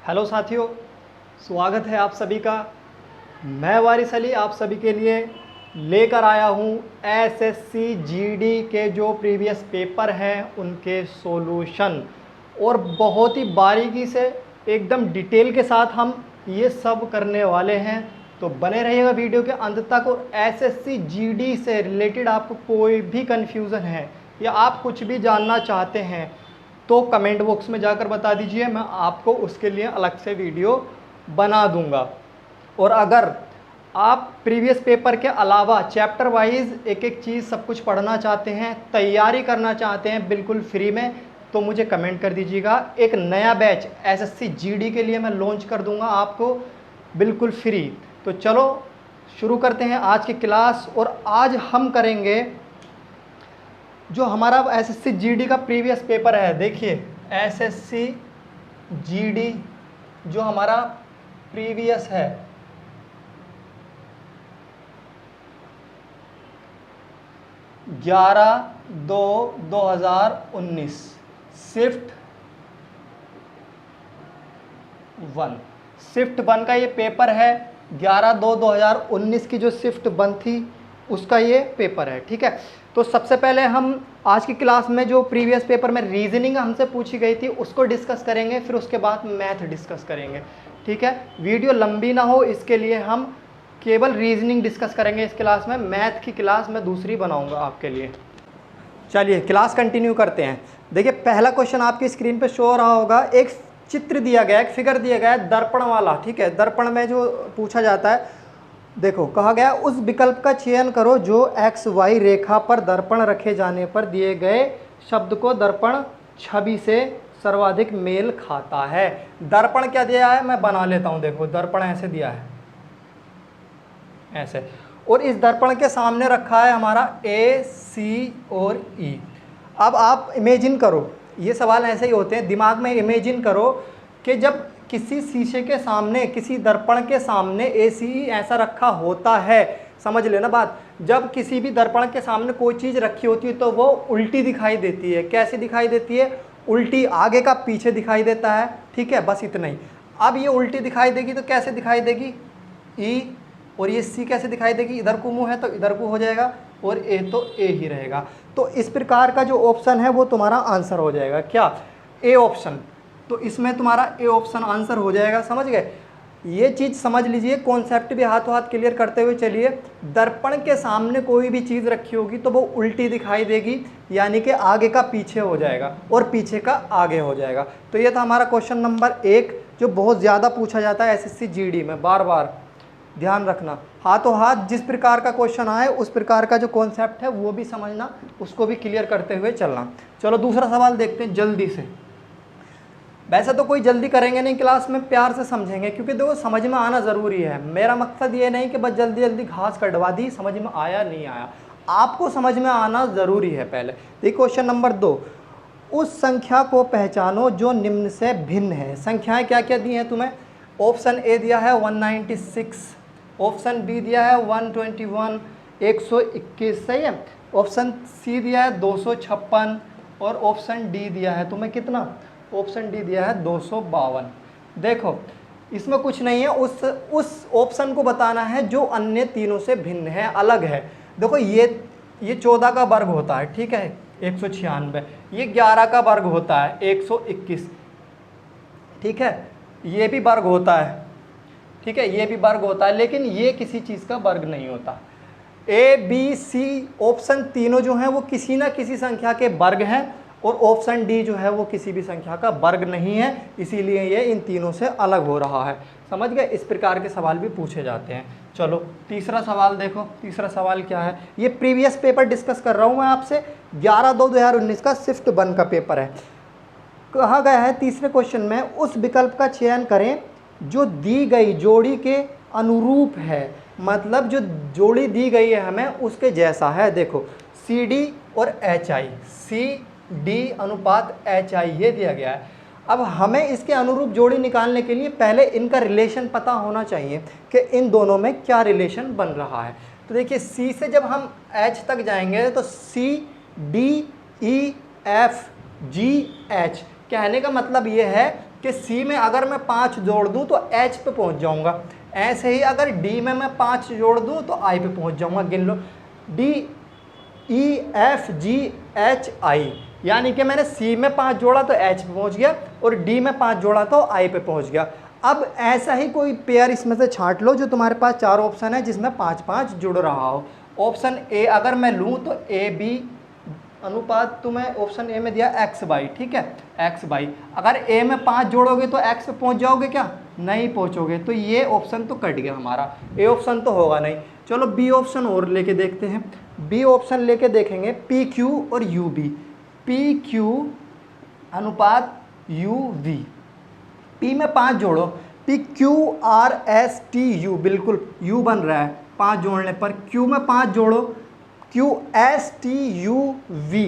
Hello साथियों, स्वागत है आप सभी का। मैं वारिस अली आप सभी के लिए लेकर आया हूँ एसएससी जीडी के जो प्रीवियस पेपर हैं उनके सॉल्यूशन, और बहुत ही बारीकी से एकदम डिटेल के साथ हम ये सब करने वाले हैं। तो बने रहिएगा वीडियो के अंत तक। और एसएससी जीडी से रिलेटेड आपको कोई भी कन्फ्यूज़न है या आप कुछ भी जानना चाहते हैं तो कमेंट बॉक्स में जाकर बता दीजिए, मैं आपको उसके लिए अलग से वीडियो बना दूंगा। और अगर आप प्रीवियस पेपर के अलावा चैप्टर वाइज एक एक चीज़ सब कुछ पढ़ना चाहते हैं, तैयारी करना चाहते हैं बिल्कुल फ्री में, तो मुझे कमेंट कर दीजिएगा। एक नया बैच एसएससी जीडी के लिए मैं लॉन्च कर दूंगा आपको बिल्कुल फ्री। तो चलो शुरू करते हैं आज की क्लास। और आज हम करेंगे जो हमारा एसएससी जीडी का प्रीवियस पेपर है। देखिए एसएससी जीडी जो हमारा प्रीवियस है, ग्यारह 2019 शिफ्ट वन का ये पेपर है। 11/2/2019 की जो शिफ्ट वन थी उसका ये पेपर है। ठीक है, तो सबसे पहले हम आज की क्लास में जो प्रीवियस पेपर में रीजनिंग हमसे पूछी गई थी उसको डिस्कस करेंगे, फिर उसके बाद मैथ डिस्कस करेंगे। ठीक है, वीडियो लंबी ना हो इसके लिए हम केवल रीजनिंग डिस्कस करेंगे इस क्लास में। मैथ की क्लास मैं दूसरी बनाऊंगा आपके लिए। चलिए क्लास कंटिन्यू करते हैं। देखिए पहला क्वेश्चन आपकी स्क्रीन पे शो हो रहा होगा। एक चित्र दिया गया है, एक फिगर दिया गया है दर्पण वाला। ठीक है, दर्पण में जो पूछा जाता है, देखो कहा गया उस विकल्प का चयन करो जो एक्स वाई रेखा पर दर्पण रखे जाने पर दिए गए शब्द को दर्पण छवि से सर्वाधिक मेल खाता है। दर्पण क्या दिया है मैं बना लेता हूं। देखो दर्पण ऐसे दिया है, ऐसे, और इस दर्पण के सामने रखा है हमारा ए सी और ई। अब आप इमेजिन करो, ये सवाल ऐसे ही होते हैं, दिमाग में इमेजिन करो कि जब किसी शीशे के सामने, किसी दर्पण के सामने ए सी ई ऐसा रखा होता है, समझ लेना बात, जब किसी भी दर्पण के सामने कोई चीज़ रखी होती है तो वो उल्टी दिखाई देती है। कैसी दिखाई देती है? उल्टी, आगे का पीछे दिखाई देता है। ठीक है, बस इतना ही। अब ये उल्टी दिखाई देगी तो कैसे दिखाई देगी? ई, और ये सी कैसे दिखाई देगी? इधर को मुंह है तो इधर को हो जाएगा, और ए तो ए ही रहेगा। तो इस प्रकार का जो ऑप्शन है वो तुम्हारा आंसर हो जाएगा। क्या? A option. तो इसमें तुम्हारा ए ऑप्शन आंसर हो जाएगा। समझ गए? ये चीज़ समझ लीजिए, कॉन्सेप्ट भी हाथों हाथ क्लियर करते हुए चलिए। दर्पण के सामने कोई भी चीज़ रखी होगी तो वो उल्टी दिखाई देगी, यानी कि आगे का पीछे हो जाएगा और पीछे का आगे हो जाएगा। तो ये था हमारा क्वेश्चन नंबर 1, जो बहुत ज़्यादा पूछा जाता है एसएससी जीडी में। बार बार ध्यान रखना, हाथों हाथ जिस प्रकार का क्वेश्चन आए उस प्रकार का जो कॉन्सेप्ट है वो भी समझना, उसको भी क्लियर करते हुए चलना। चलो दूसरा सवाल देखते हैं जल्दी से। वैसे तो कोई जल्दी करेंगे नहीं क्लास में, प्यार से समझेंगे, क्योंकि देखो समझ में आना ज़रूरी है। मेरा मकसद ये नहीं कि बस जल्दी जल्दी घास कटवा दी, समझ में आया नहीं आया, आपको समझ में आना ज़रूरी है पहले। देखिए क्वेश्चन नंबर 2, उस संख्या को पहचानो जो निम्न से भिन्न है। संख्याएं क्या क्या दी हैं तुम्हें? ऑप्शन ए दिया है 196, ऑप्शन बी दिया है 121, 121, सही है। ऑप्शन सी दिया है 256, और ऑप्शन डी दिया है तुम्हें कितना? ऑप्शन डी दिया है 252। देखो इसमें कुछ नहीं है, उस ऑप्शन को बताना है जो अन्य तीनों से भिन्न है, अलग है। देखो ये 14 का वर्ग होता है, ठीक है, 196, ये 11 का वर्ग होता है 121, ठीक है, ये भी वर्ग होता है, ठीक है, ये भी वर्ग होता है, लेकिन ये किसी चीज़ का वर्ग नहीं होता। ए बी सी ऑप्शन तीनों जो हैं वो किसी ना किसी संख्या के वर्ग हैं, और ऑप्शन डी जो है वो किसी भी संख्या का वर्ग नहीं है, इसीलिए ये इन तीनों से अलग हो रहा है। समझ गए? इस प्रकार के सवाल भी पूछे जाते हैं। चलो तीसरा सवाल देखो। तीसरा सवाल क्या है? ये प्रीवियस पेपर डिस्कस कर रहा हूँ मैं आपसे, 11/2/2019 का शिफ्ट वन का पेपर है। कहा गया है तीसरे क्वेश्चन में, उस विकल्प का चयन करें जो दी गई जोड़ी के अनुरूप है। मतलब जो जोड़ी दी गई है हमें उसके जैसा है। देखो सी डी और एच आई, सी डी अनुपात एच आई ये दिया गया है। अब हमें इसके अनुरूप जोड़ी निकालने के लिए पहले इनका रिलेशन पता होना चाहिए कि इन दोनों में क्या रिलेशन बन रहा है। तो देखिए सी से जब हम एच तक जाएंगे तो C D E F G H, कहने का मतलब ये है कि सी में अगर मैं 5 जोड़ दूं तो एच पे पहुंच जाऊंगा, ऐसे ही अगर डी में मैं 5 जोड़ दूं तो आई पे पहुंच जाऊंगा। गिन लो, D E F G H I, यानी कि मैंने सी में 5 जोड़ा तो एच पे पहुंच गया और डी में 5 जोड़ा तो आई पे पहुंच गया। अब ऐसा ही कोई पेयर इसमें से छांट लो जो तुम्हारे पास 4 ऑप्शन है जिसमें 5-5 जुड़ रहा हो। ऑप्शन ए अगर मैं लूँ तो ए बी अनुपात तुम्हें ऑप्शन ए में दिया एक्स बाई, ठीक है, एक्स बाई। अगर ए में 5 जोड़ोगे तो एक्स पे पहुंच जाओगे क्या? नहीं पहुंचोगे, तो ये ऑप्शन तो कट गया हमारा, ए ऑप्शन तो होगा नहीं। चलो बी ऑप्शन और लेके देखते हैं। बी ऑप्शन लेके देखेंगे पी क्यू और यू बी, पी क्यू अनुपात यू वी। पी में 5 जोड़ो, P Q R S T you, बिल्कुल यू बन रहा है 5 जोड़ने पर। क्यू में 5 जोड़ो, Q S T U V,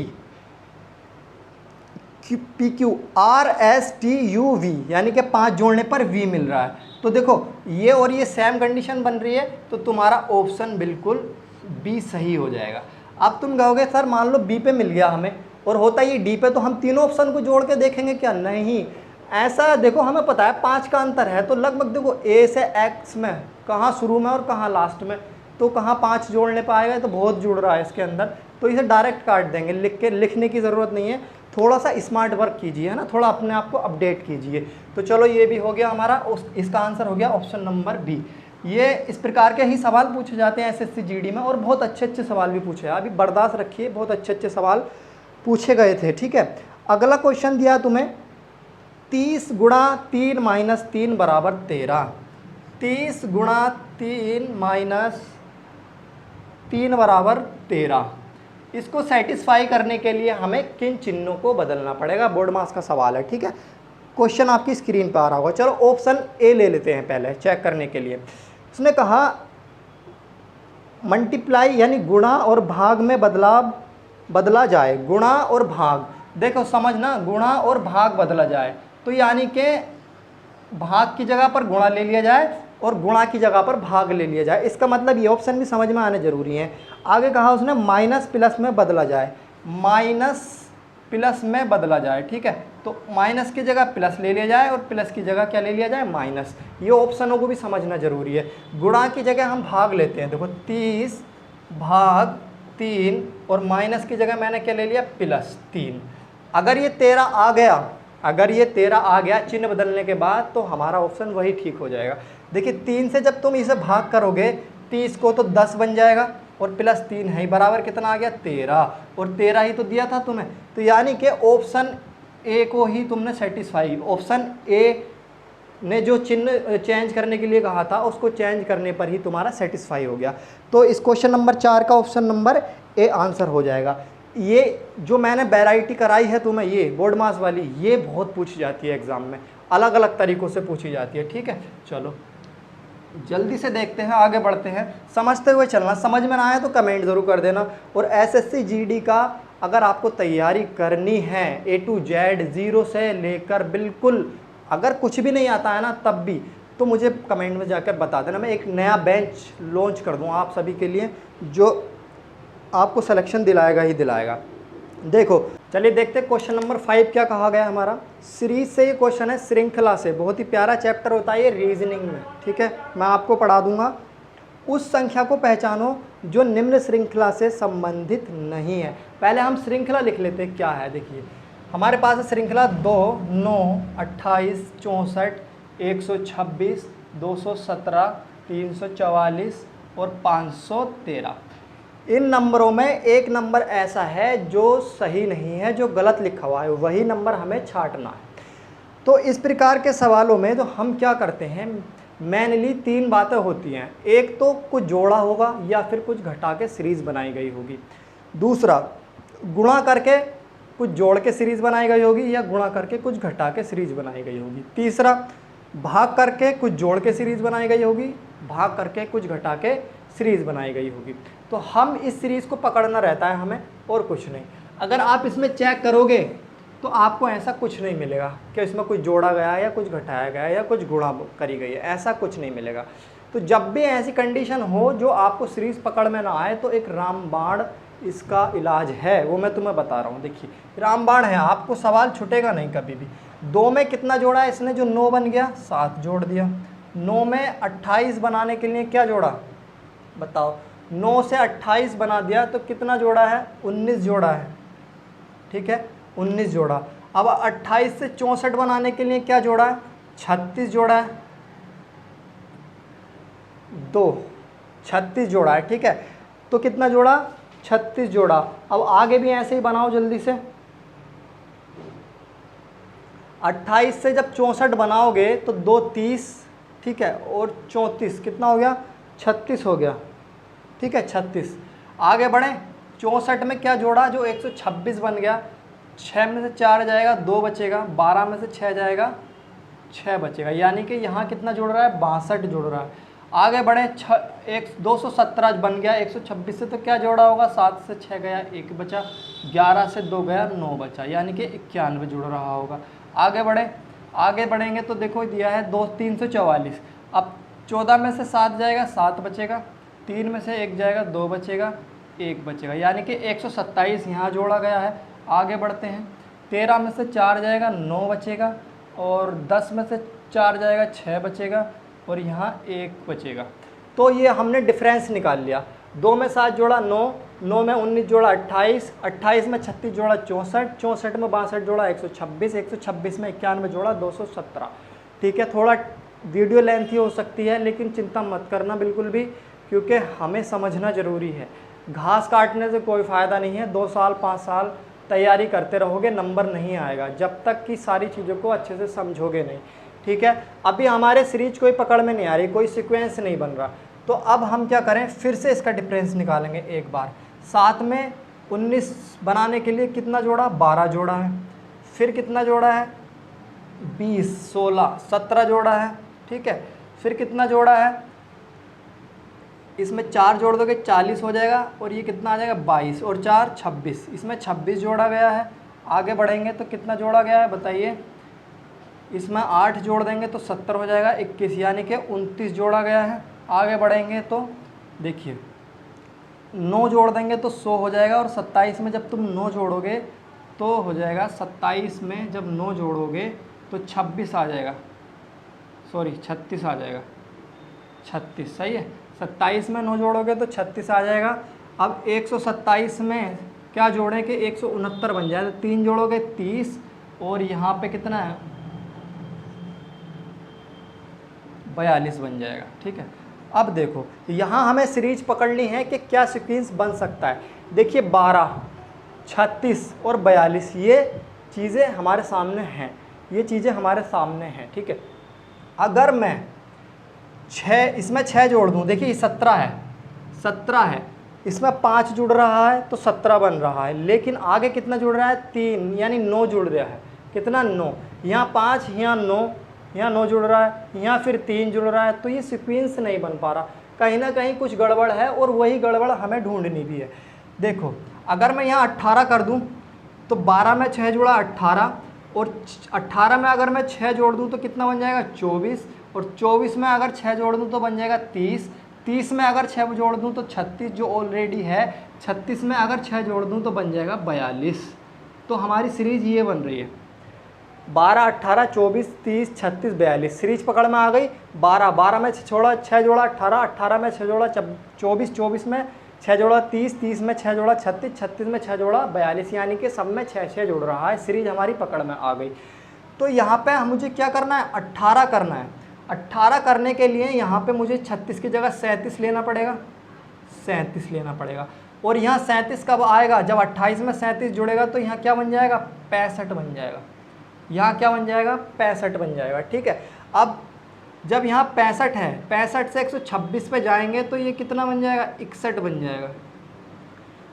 P Q R S T U V, यानी कि 5 जोड़ने पर वी मिल रहा है। तो देखो ये और ये सेम कंडीशन बन रही है, तो तुम्हारा ऑप्शन बिल्कुल बी सही हो जाएगा। अब तुम कहोगे सर मान लो बी पे मिल गया हमें और होता ही डी पे, तो हम तीनों ऑप्शन को जोड़ के देखेंगे क्या? नहीं, ऐसा देखो हमें पता है 5 का अंतर है, तो लगभग देखो ए से एक्स में कहाँ शुरू में और कहाँ लास्ट में, तो कहाँ 5 जोड़ने पर आएगा, तो बहुत जुड़ रहा है इसके अंदर, तो इसे डायरेक्ट काट देंगे, लिखने की ज़रूरत नहीं है। थोड़ा सा स्मार्ट वर्क कीजिए, है ना, थोड़ा अपने आप को अपडेट कीजिए। तो चलो ये भी हो गया हमारा, इसका आंसर हो गया ऑप्शन नंबर बी। ये इस प्रकार के ही सवाल पूछे जाते हैं एसएससी जीडी में, और बहुत अच्छे अच्छे सवाल भी पूछे हैं। अभी बर्दाश्त रखिए, बहुत अच्छे अच्छे सवाल पूछे गए थे, ठीक है। अगला क्वेश्चन दिया तुम्हें 30 गुणा 3 माइनस 3 बराबर 13। 30 गुणा 3 माइनस 3 बराबर 13। इसको सेटिस्फाई करने के लिए हमें किन चिन्हों को बदलना पड़ेगा? बोर्ड मास का सवाल है, ठीक है। क्वेश्चन आपकी स्क्रीन पर आ रहा होगा। चलो ऑप्शन ए ले लेते हैं पहले चेक करने के लिए। उसने कहा मल्टीप्लाई यानी गुणा और भाग में बदला जाए। गुणा और भाग, देखो समझना, गुणा और भाग बदला जाए, तो यानी कि भाग की जगह पर गुणा ले लिया जाए और गुणा की जगह पर भाग ले लिया जाए। इसका मतलब ये ऑप्शन भी समझ में आने जरूरी है। आगे कहा उसने माइनस प्लस में बदला जाए, माइनस प्लस में बदला जाए, ठीक है। तो माइनस की जगह प्लस ले लिया जाए और प्लस की जगह क्या ले लिया जाए? माइनस। ये ऑप्शनों को भी समझना जरूरी है। गुणा की जगह हम भाग लेते हैं, देखो 30 भाग 3, और माइनस की जगह मैंने क्या ले लिया? प्लस 3। अगर ये 13 आ गया, अगर ये 13 आ गया चिन्ह बदलने के बाद, तो हमारा ऑप्शन वही ठीक हो जाएगा। देखिए 3 से जब तुम इसे भाग करोगे 30 को, तो 10 बन जाएगा, और प्लस 3 है बराबर कितना आ गया? 13, और 13 ही तो दिया था तुम्हें। तो यानी कि ऑप्शन ए को ही तुमने सेटिस्फाई, ऑप्शन ए ने जो चिन्ह चेंज करने के लिए कहा था उसको चेंज करने पर ही तुम्हारा सेटिस्फाई हो गया। तो इस क्वेश्चन नंबर 4 का ऑप्शन नंबर ए आंसर हो जाएगा। ये जो मैंने वैरायटी कराई है तुम्हें, ये बोर्ड मास वाली, ये बहुत पूछी जाती है एग्जाम में, अलग अलग तरीक़ों से पूछी जाती है, ठीक है। चलो जल्दी से देखते हैं, आगे बढ़ते हैं, समझते हुए चलना। समझ में ना आए तो कमेंट ज़रूर कर देना। और एसएससी जीडी का अगर आपको तैयारी करनी है ए टू जेड, ज़ीरो से लेकर बिल्कुल, अगर कुछ भी नहीं आता है ना तब भी, तो मुझे कमेंट में जाकर बता देना। मैं एक नया बेंच लॉन्च कर दूँ आप सभी के लिए, जो आपको सिलेक्शन दिलाएगा ही दिलाएगा। देखो चलिए देखते हैं क्वेश्चन नंबर 5 क्या कहा गया हमारा। सीरीज से ये क्वेश्चन है, श्रृंखला से, बहुत ही प्यारा चैप्टर होता है ये रीजनिंग में, ठीक है। मैं आपको पढ़ा दूंगा। उस संख्या को पहचानो जो निम्न श्रृंखला से संबंधित नहीं है। पहले हम श्रृंखला लिख लेते हैं क्या है। देखिए हमारे पास है श्रृंखला 2, 9, 28, 64, 126, 217, 344 और 513। इन नंबरों में एक नंबर ऐसा है जो सही नहीं है, जो गलत लिखा हुआ है, वही नंबर हमें छांटना है। तो इस प्रकार के सवालों में तो हम क्या करते हैं, मेनली 3 बातें होती हैं। एक तो कुछ जोड़ा होगा या फिर कुछ घटा के सीरीज़ बनाई गई होगी। दूसरा गुणा करके कुछ जोड़ के सीरीज़ बनाई गई होगी या गुणा करके कुछ घटा के सीरीज़ बनाई गई होगी। तीसरा भाग करके कुछ जोड़ के सीरीज़ बनाई गई होगी, भाग करके कुछ घटा के सीरीज़ बनाई गई होगी। तो हम इस सीरीज़ को पकड़ना रहता है हमें, और कुछ नहीं। अगर आप इसमें चेक करोगे तो आपको ऐसा कुछ नहीं मिलेगा कि इसमें कुछ जोड़ा गया है या कुछ घटाया गया है या कुछ गुणा करी गई है, ऐसा कुछ नहीं मिलेगा। तो जब भी ऐसी कंडीशन हो जो आपको सीरीज़ पकड़ में ना आए, तो एक रामबाण इसका इलाज है वो मैं तुम्हें बता रहा हूँ। देखिए रामबाण है, आपको सवाल छूटेगा नहीं कभी भी। 2 में कितना जोड़ा है इसने, जो 9 बन गया 7 जोड़ दिया। 9 में 28 बनाने के लिए क्या जोड़ा, बताओ। 9 से 28 बना दिया तो कितना जोड़ा है, 19 जोड़ा है, ठीक है 19 जोड़ा। अब 28 से 64 बनाने के लिए क्या जोड़ा है, 36 जोड़ा है, 36 जोड़ा है, ठीक है। तो कितना जोड़ा, 36 जोड़ा। अब आगे भी ऐसे ही बनाओ जल्दी से। 28 से जब 64 बनाओगे तो 2 30, ठीक है, और 34 कितना हो गया, 36 हो गया, ठीक है 36। आगे बढ़ें, 64 में क्या जोड़ा, जो 126 बन गया। 6 में से 4 जाएगा 2 बचेगा, 12 में से 6 जाएगा 6 बचेगा, यानी कि यहाँ कितना जुड़ रहा है, 62 जुड़ रहा है। आगे बढ़े, 217 बन गया 126 से, तो क्या जोड़ा होगा, 7 से 6 गया 1 बचा, 11 से 2 गया 9 बचा, यानी कि 91 जुड़ रहा होगा। आगे बढ़ेंगे तो देखो दिया है 2 344। अब 14 में से 7 जाएगा 7 बचेगा, 3 में से 1 जाएगा 2 बचेगा, 1 बचेगा, यानी कि 127 यहाँ जोड़ा गया है। आगे बढ़ते हैं, 13 में से 4 जाएगा 9 बचेगा, और 10 में से 4 जाएगा 6 बचेगा, और यहाँ 1 बचेगा। तो ये हमने डिफरेंस निकाल लिया। 2 में 7 जोड़ा 9, 9 में 19 जोड़ा 28, 28 में 36 जोड़ा 64, 64 में 62 जोड़ा 126, 126 में 91 जोड़ा 217, ठीक है। थोड़ा वीडियो लेंथी हो सकती है, लेकिन चिंता मत करना बिल्कुल भी, क्योंकि हमें समझना ज़रूरी है। घास काटने से कोई फ़ायदा नहीं है, 2 साल 5 साल तैयारी करते रहोगे, नंबर नहीं आएगा जब तक कि सारी चीज़ों को अच्छे से समझोगे नहीं, ठीक है। अभी हमारे सीरीज कोई पकड़ में नहीं आ रही, कोई सीक्वेंस नहीं बन रहा, तो अब हम क्या करें, फिर से इसका डिफरेंस निकालेंगे एक बार। 7 में 19 बनाने के लिए कितना जोड़ा, 12 जोड़ा है। फिर कितना जोड़ा है, 20, 16, 17 जोड़ा है, ठीक है। फिर कितना जोड़ा है, इसमें 4 जोड़ दोगे 40 हो जाएगा, और ये कितना आ जाएगा 22, और 4 26, इसमें 26 जोड़ा गया है। आगे बढ़ेंगे तो कितना जोड़ा गया है बताइए, इसमें 8 जोड़ देंगे तो 70 हो जाएगा, 21, यानी कि 29 जोड़ा गया है। आगे बढ़ेंगे तो देखिए 9 जोड़ देंगे तो 100 हो जाएगा, और 27 में जब तुम 9 जोड़ोगे तो हो जाएगा, 27 में जब 9 जोड़ोगे तो 26 आ जाएगा, सॉरी 36 आ जाएगा, 36 सही है। 27 में 9 जोड़ोगे तो 36 आ जाएगा। अब 127 में क्या जोड़ें कि 169 बन जाए, तो 3 जोड़ोगे 30, और यहाँ पे कितना है 42 बन जाएगा, ठीक है। अब देखो यहाँ हमें सीरीज पकड़नी है कि क्या सीक्वेंस बन सकता है। देखिए 12, 36 और 42 ये चीज़ें हमारे सामने हैं, ये चीज़ें हमारे सामने हैं, ठीक है। अगर मैं 6 इसमें 6 जोड़ दूँ, देखिए 17 है, 17 है, इसमें 5 जुड़ रहा है तो 17 बन रहा है, लेकिन आगे कितना जुड़ रहा है, 3, यानी 9 जुड़ रहा है, कितना 9, यहाँ 5, यहाँ 9, यहाँ 9 जुड़ रहा है, यहाँ फिर 3 जुड़ रहा है, तो ये सीक्वेंस नहीं बन पा रहा, कहीं ना कहीं कुछ गड़बड़ है, और वही गड़बड़ हमें ढूंढनी भी है। देखो अगर मैं यहाँ 18 कर दूँ तो 12 में 6 जुड़ा 18, और 18 में अगर मैं 6 जोड़ दूँ तो कितना बन जाएगा 24, और 24 में अगर 6 जोड़ दूँ तो बन जाएगा 30, 30 में अगर 6 जोड़ दूँ तो 36 जो ऑलरेडी है, 36 में अगर 6 जोड़ दूँ तो बन जाएगा 42। तो हमारी सीरीज ये बन रही है 12, 18, 24, 30, 36, 42, सीरीज पकड़ में आ गई। 12 में 6 जोड़ा 18, 18 में 6 जोड़ा 24, 24 में 6 जोड़ा 30, 30 में 6 जोड़ा 36, 36 में 6 जोड़ा 42, यानी कि सब में 6 जुड़ रहा है, सीरीज हमारी पकड़ में आ गई। तो यहाँ पे मुझे क्या करना है, 18 करना है। 18 करने के लिए यहाँ पे मुझे 36 की जगह 37 लेना पड़ेगा, 37 लेना पड़ेगा, और यहाँ 37 कब आएगा, जब 28 में 37 जुड़ेगा तो यहाँ क्या बन जाएगा, 65 बन जाएगा, यहाँ क्या बन जाएगा, 65 बन जाएगा, ठीक है। अब जब यहाँ 65 है, 65 से 126 पे जाएंगे तो ये कितना बन जाएगा, 61 बन जाएगा,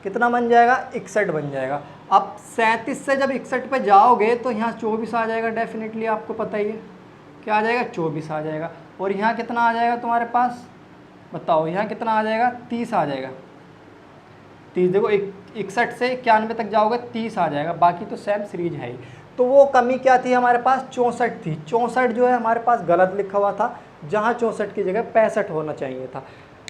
कितना बन जाएगा, 61 बन जाएगा। अब 37 से जब 61 पे जाओगे तो यहाँ 24 आ जाएगा, डेफिनेटली आपको पता ही है क्या आ जाएगा, 24 आ जाएगा, और यहाँ कितना आ जाएगा तुम्हारे पास, बताओ यहाँ कितना आ जाएगा, 30 आ जाएगा, 30, देखो 61 से 91 तक जाओगे 30 आ जाएगा, बाकी तो सेम सीरीज है ही। तो वो कमी क्या थी हमारे पास, 64 थी, 64 जो है हमारे पास गलत लिखा हुआ था, जहाँ 64 की जगह 65 होना चाहिए था।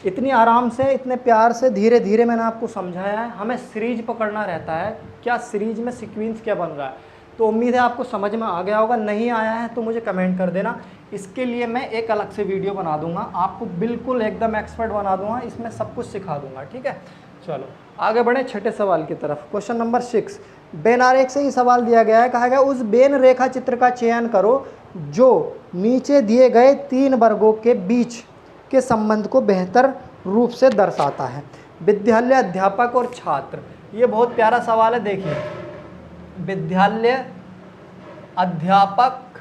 इतनी आराम से, इतने प्यार से, धीरे धीरे मैंने आपको समझाया है। हमें सीरीज पकड़ना रहता है, क्या सीरीज में सीक्वेंस क्या बन रहा है। तो उम्मीद है आपको समझ में आ गया होगा। नहीं आया है तो मुझे कमेंट कर देना, इसके लिए मैं एक अलग से वीडियो बना दूंगा, आपको बिल्कुल एकदम एक्सपर्ट बना दूंगा, इसमें सब कुछ सिखा दूंगा, ठीक है। चलो आगे बढ़े छठे सवाल की तरफ। क्वेश्चन नंबर 6, बेन आरेख से ही सवाल दिया गया है। कहा गया उस बेन रेखा चित्र का चयन करो जो नीचे दिए गए 3 वर्गों के बीच के संबंध को बेहतर रूप से दर्शाता है। विद्यालय, अध्यापक और छात्र, ये बहुत प्यारा सवाल है। देखिए, विद्यालय, अध्यापक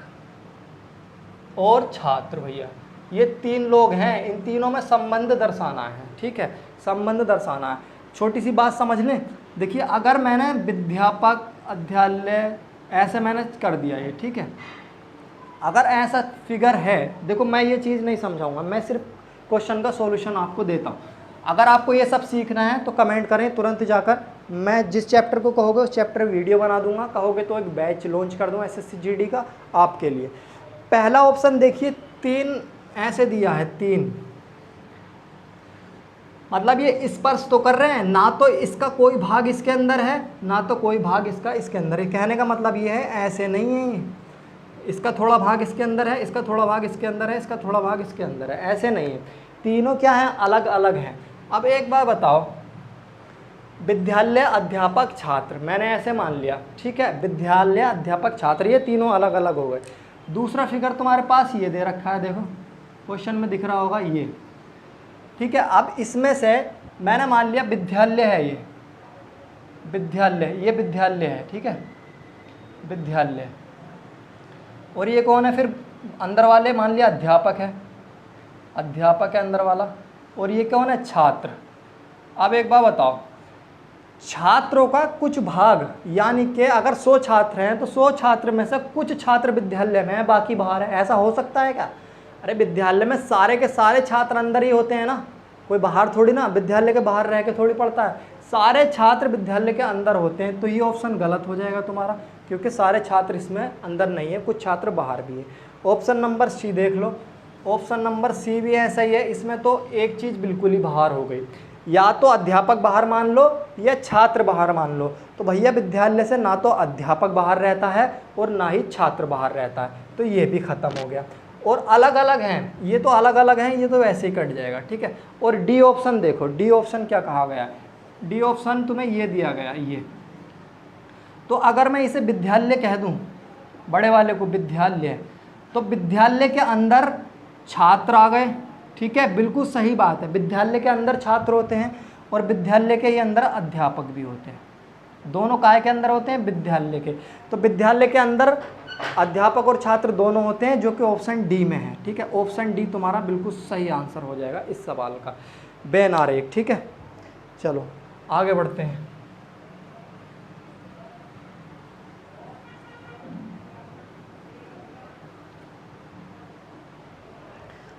और छात्र, भैया ये 3 लोग हैं, इन तीनों में संबंध दर्शाना है, ठीक है, संबंध दर्शाना है। छोटी सी बात समझ लें। देखिए, अगर मैंने विद्यापक, अध्यालय ऐसे मैंने कर दिया ये, ठीक है, अगर ऐसा फिगर है, देखो मैं ये चीज़ नहीं समझाऊंगा, मैं सिर्फ क्वेश्चन का सॉल्यूशन आपको देता हूँ। अगर आपको ये सब सीखना है तो कमेंट करें तुरंत जाकर, मैं जिस चैप्टर को कहोगे उस चैप्टर वीडियो बना दूंगा, कहोगे तो एक बैच लॉन्च कर दूंगा SSC GD का आपके लिए। पहला ऑप्शन देखिए, 3 ऐसे दिया है, 3 मतलब ये स्पर्श तो कर रहे हैं, ना तो इसका कोई भाग इसके अंदर है, ना तो कोई भाग इसका इसके अंदर है। कहने का मतलब ये है, ऐसे नहीं है, इसका थोड़ा भाग इसके अंदर है, इसका थोड़ा भाग इसके अंदर है, इसका थोड़ा भाग इसके अंदर है, ऐसे नहीं है। तीनों क्या हैं, अलग अलग हैं। अब एक बार बताओ, विद्यालय, अध्यापक, छात्र, मैंने ऐसे मान लिया, ठीक है, विद्यालय, अध्यापक, छात्र, ये तीनों अलग अलग हो गए। दूसरा फिगर तुम्हारे पास ये दे रखा है, देखो क्वेश्चन में दिख रहा होगा ये, ठीक है। अब इसमें से मैंने मान लिया विद्यालय है, ये विद्यालय, ये विद्यालय है, ठीक है, विद्यालय। और ये कौन है फिर अंदर वाले, मान लिया अध्यापक है, अध्यापक है अंदर वाला। और ये कौन है, छात्र। अब एक बात बताओ, छात्रों का कुछ भाग, यानी कि अगर 100 छात्र हैं तो 100 छात्र में से कुछ छात्र विद्यालय में है, बाकी बाहर है, ऐसा हो सकता है क्या? अरे विद्यालय में सारे के सारे छात्र अंदर ही होते हैं ना, कोई बाहर थोड़ी ना, विद्यालय के बाहर रह के थोड़ी पढ़ता है, सारे छात्र विद्यालय के अंदर होते हैं। तो ये ऑप्शन गलत हो जाएगा तुम्हारा, क्योंकि सारे छात्र इसमें अंदर नहीं है, कुछ छात्र बाहर भी है। ऑप्शन नंबर सी देख लो, ऑप्शन नंबर सी भी ऐसा ही है। इसमें तो एक चीज़ बिल्कुल ही बाहर हो गई, या तो अध्यापक बाहर मान लो या छात्र बाहर मान लो। तो भैया विद्यालय से ना तो अध्यापक बाहर रहता है और ना ही छात्र बाहर रहता है, तो ये भी ख़त्म हो गया। और अलग अलग हैं, ये तो अलग अलग हैं, ये तो वैसे ही कट जाएगा, ठीक है। और डी ऑप्शन देखो, डी ऑप्शन क्या कहा गया है, डी ऑप्शन तुम्हें ये दिया गया ये। तो अगर मैं इसे विद्यालय कह दूं, बड़े वाले को विद्यालय, तो विद्यालय के अंदर छात्र आ गए, ठीक है, बिल्कुल सही बात है। विद्यालय के अंदर छात्र होते हैं और विद्यालय के ही अंदर अध्यापक भी होते हैं, दोनों काय के अंदर होते हैं, विद्यालय के। तो विद्यालय के अंदर अध्यापक और छात्र दोनों होते हैं, जो कि ऑप्शन डी में है, ठीक है। ऑप्शन डी तुम्हारा बिल्कुल सही आंसर हो जाएगा इस सवाल का, बेन आरेख, ठीक है। चलो आगे बढ़ते हैं।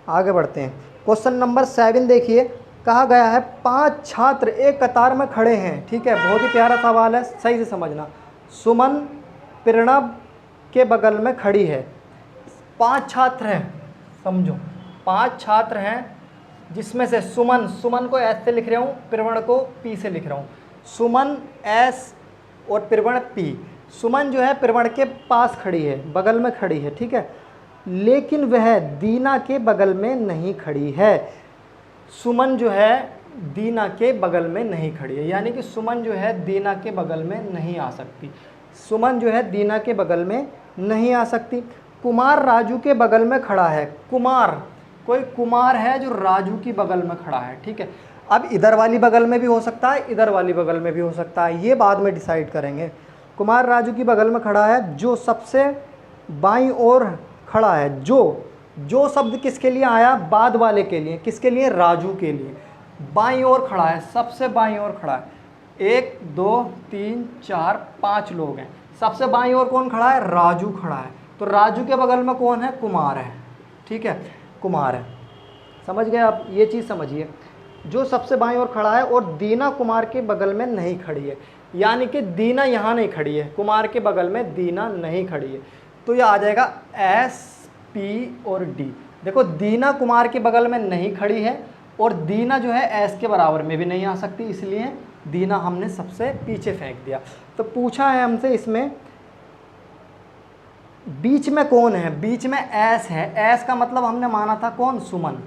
आगे बढ़ते हैं। क्वेश्चन नंबर 7 देखिए, कहा गया है 5 छात्र एक कतार में खड़े हैं, ठीक है, बहुत ही प्यारा सवाल है, सही से समझना। सुमन प्रणव के बगल में खड़ी है, 5 छात्र हैं, समझो 5 छात्र हैं, जिसमें से सुमन, सुमन को एस से लिख रहा हूँ, प्रवण को पी से लिख रहा हूँ। सुमन एस और प्रवण पी। सुमन जो है प्रवण के पास खड़ी है, बगल में खड़ी है, ठीक है, लेकिन वह दीना के बगल में नहीं खड़ी है। सुमन जो है दीना के बगल में नहीं खड़ी है, यानी कि सुमन जो है दीना के बगल में नहीं आ सकती, सुमन जो है दीना के बगल में नहीं आ सकती। कुमार राजू के बगल में खड़ा है, कुमार, कोई कुमार है जो राजू की बगल में खड़ा है, ठीक है। अब इधर वाली बगल में भी हो सकता है, इधर वाली बगल में भी हो सकता है, ये बाद में डिसाइड करेंगे। कुमार राजू की बगल में खड़ा है, जो सबसे बाईं ओर खड़ा है, जो शब्द किसके लिए आया, बाद वाले के लिए, किसके लिए, राजू के लिए। बाईं ओर खड़ा है, सबसे बाईं ओर खड़ा है, 1 2 3 4 5 लोग हैं, सबसे बाईं ओर कौन खड़ा है, राजू खड़ा है। तो राजू के बगल में कौन है, कुमार है, ठीक है, कुमार है। समझ गए आप, ये चीज़ समझिए, जो सबसे बाईं ओर खड़ा है और दीना कुमार के बगल में नहीं खड़ी है, यानी कि दीना यहाँ नहीं खड़ी है, कुमार के बगल में दीना नहीं खड़ी है। तो ये आ जाएगा एस, पी और डी। देखो दीना कुमार के बगल में नहीं खड़ी है और दीना जो है एस के बराबर में भी नहीं आ सकती, इसलिए दीना हमने सबसे पीछे फेंक दिया। तो पूछा है हमसे इसमें बीच में कौन है, बीच में एस है, एस का मतलब हमने माना था कौन, सुमन,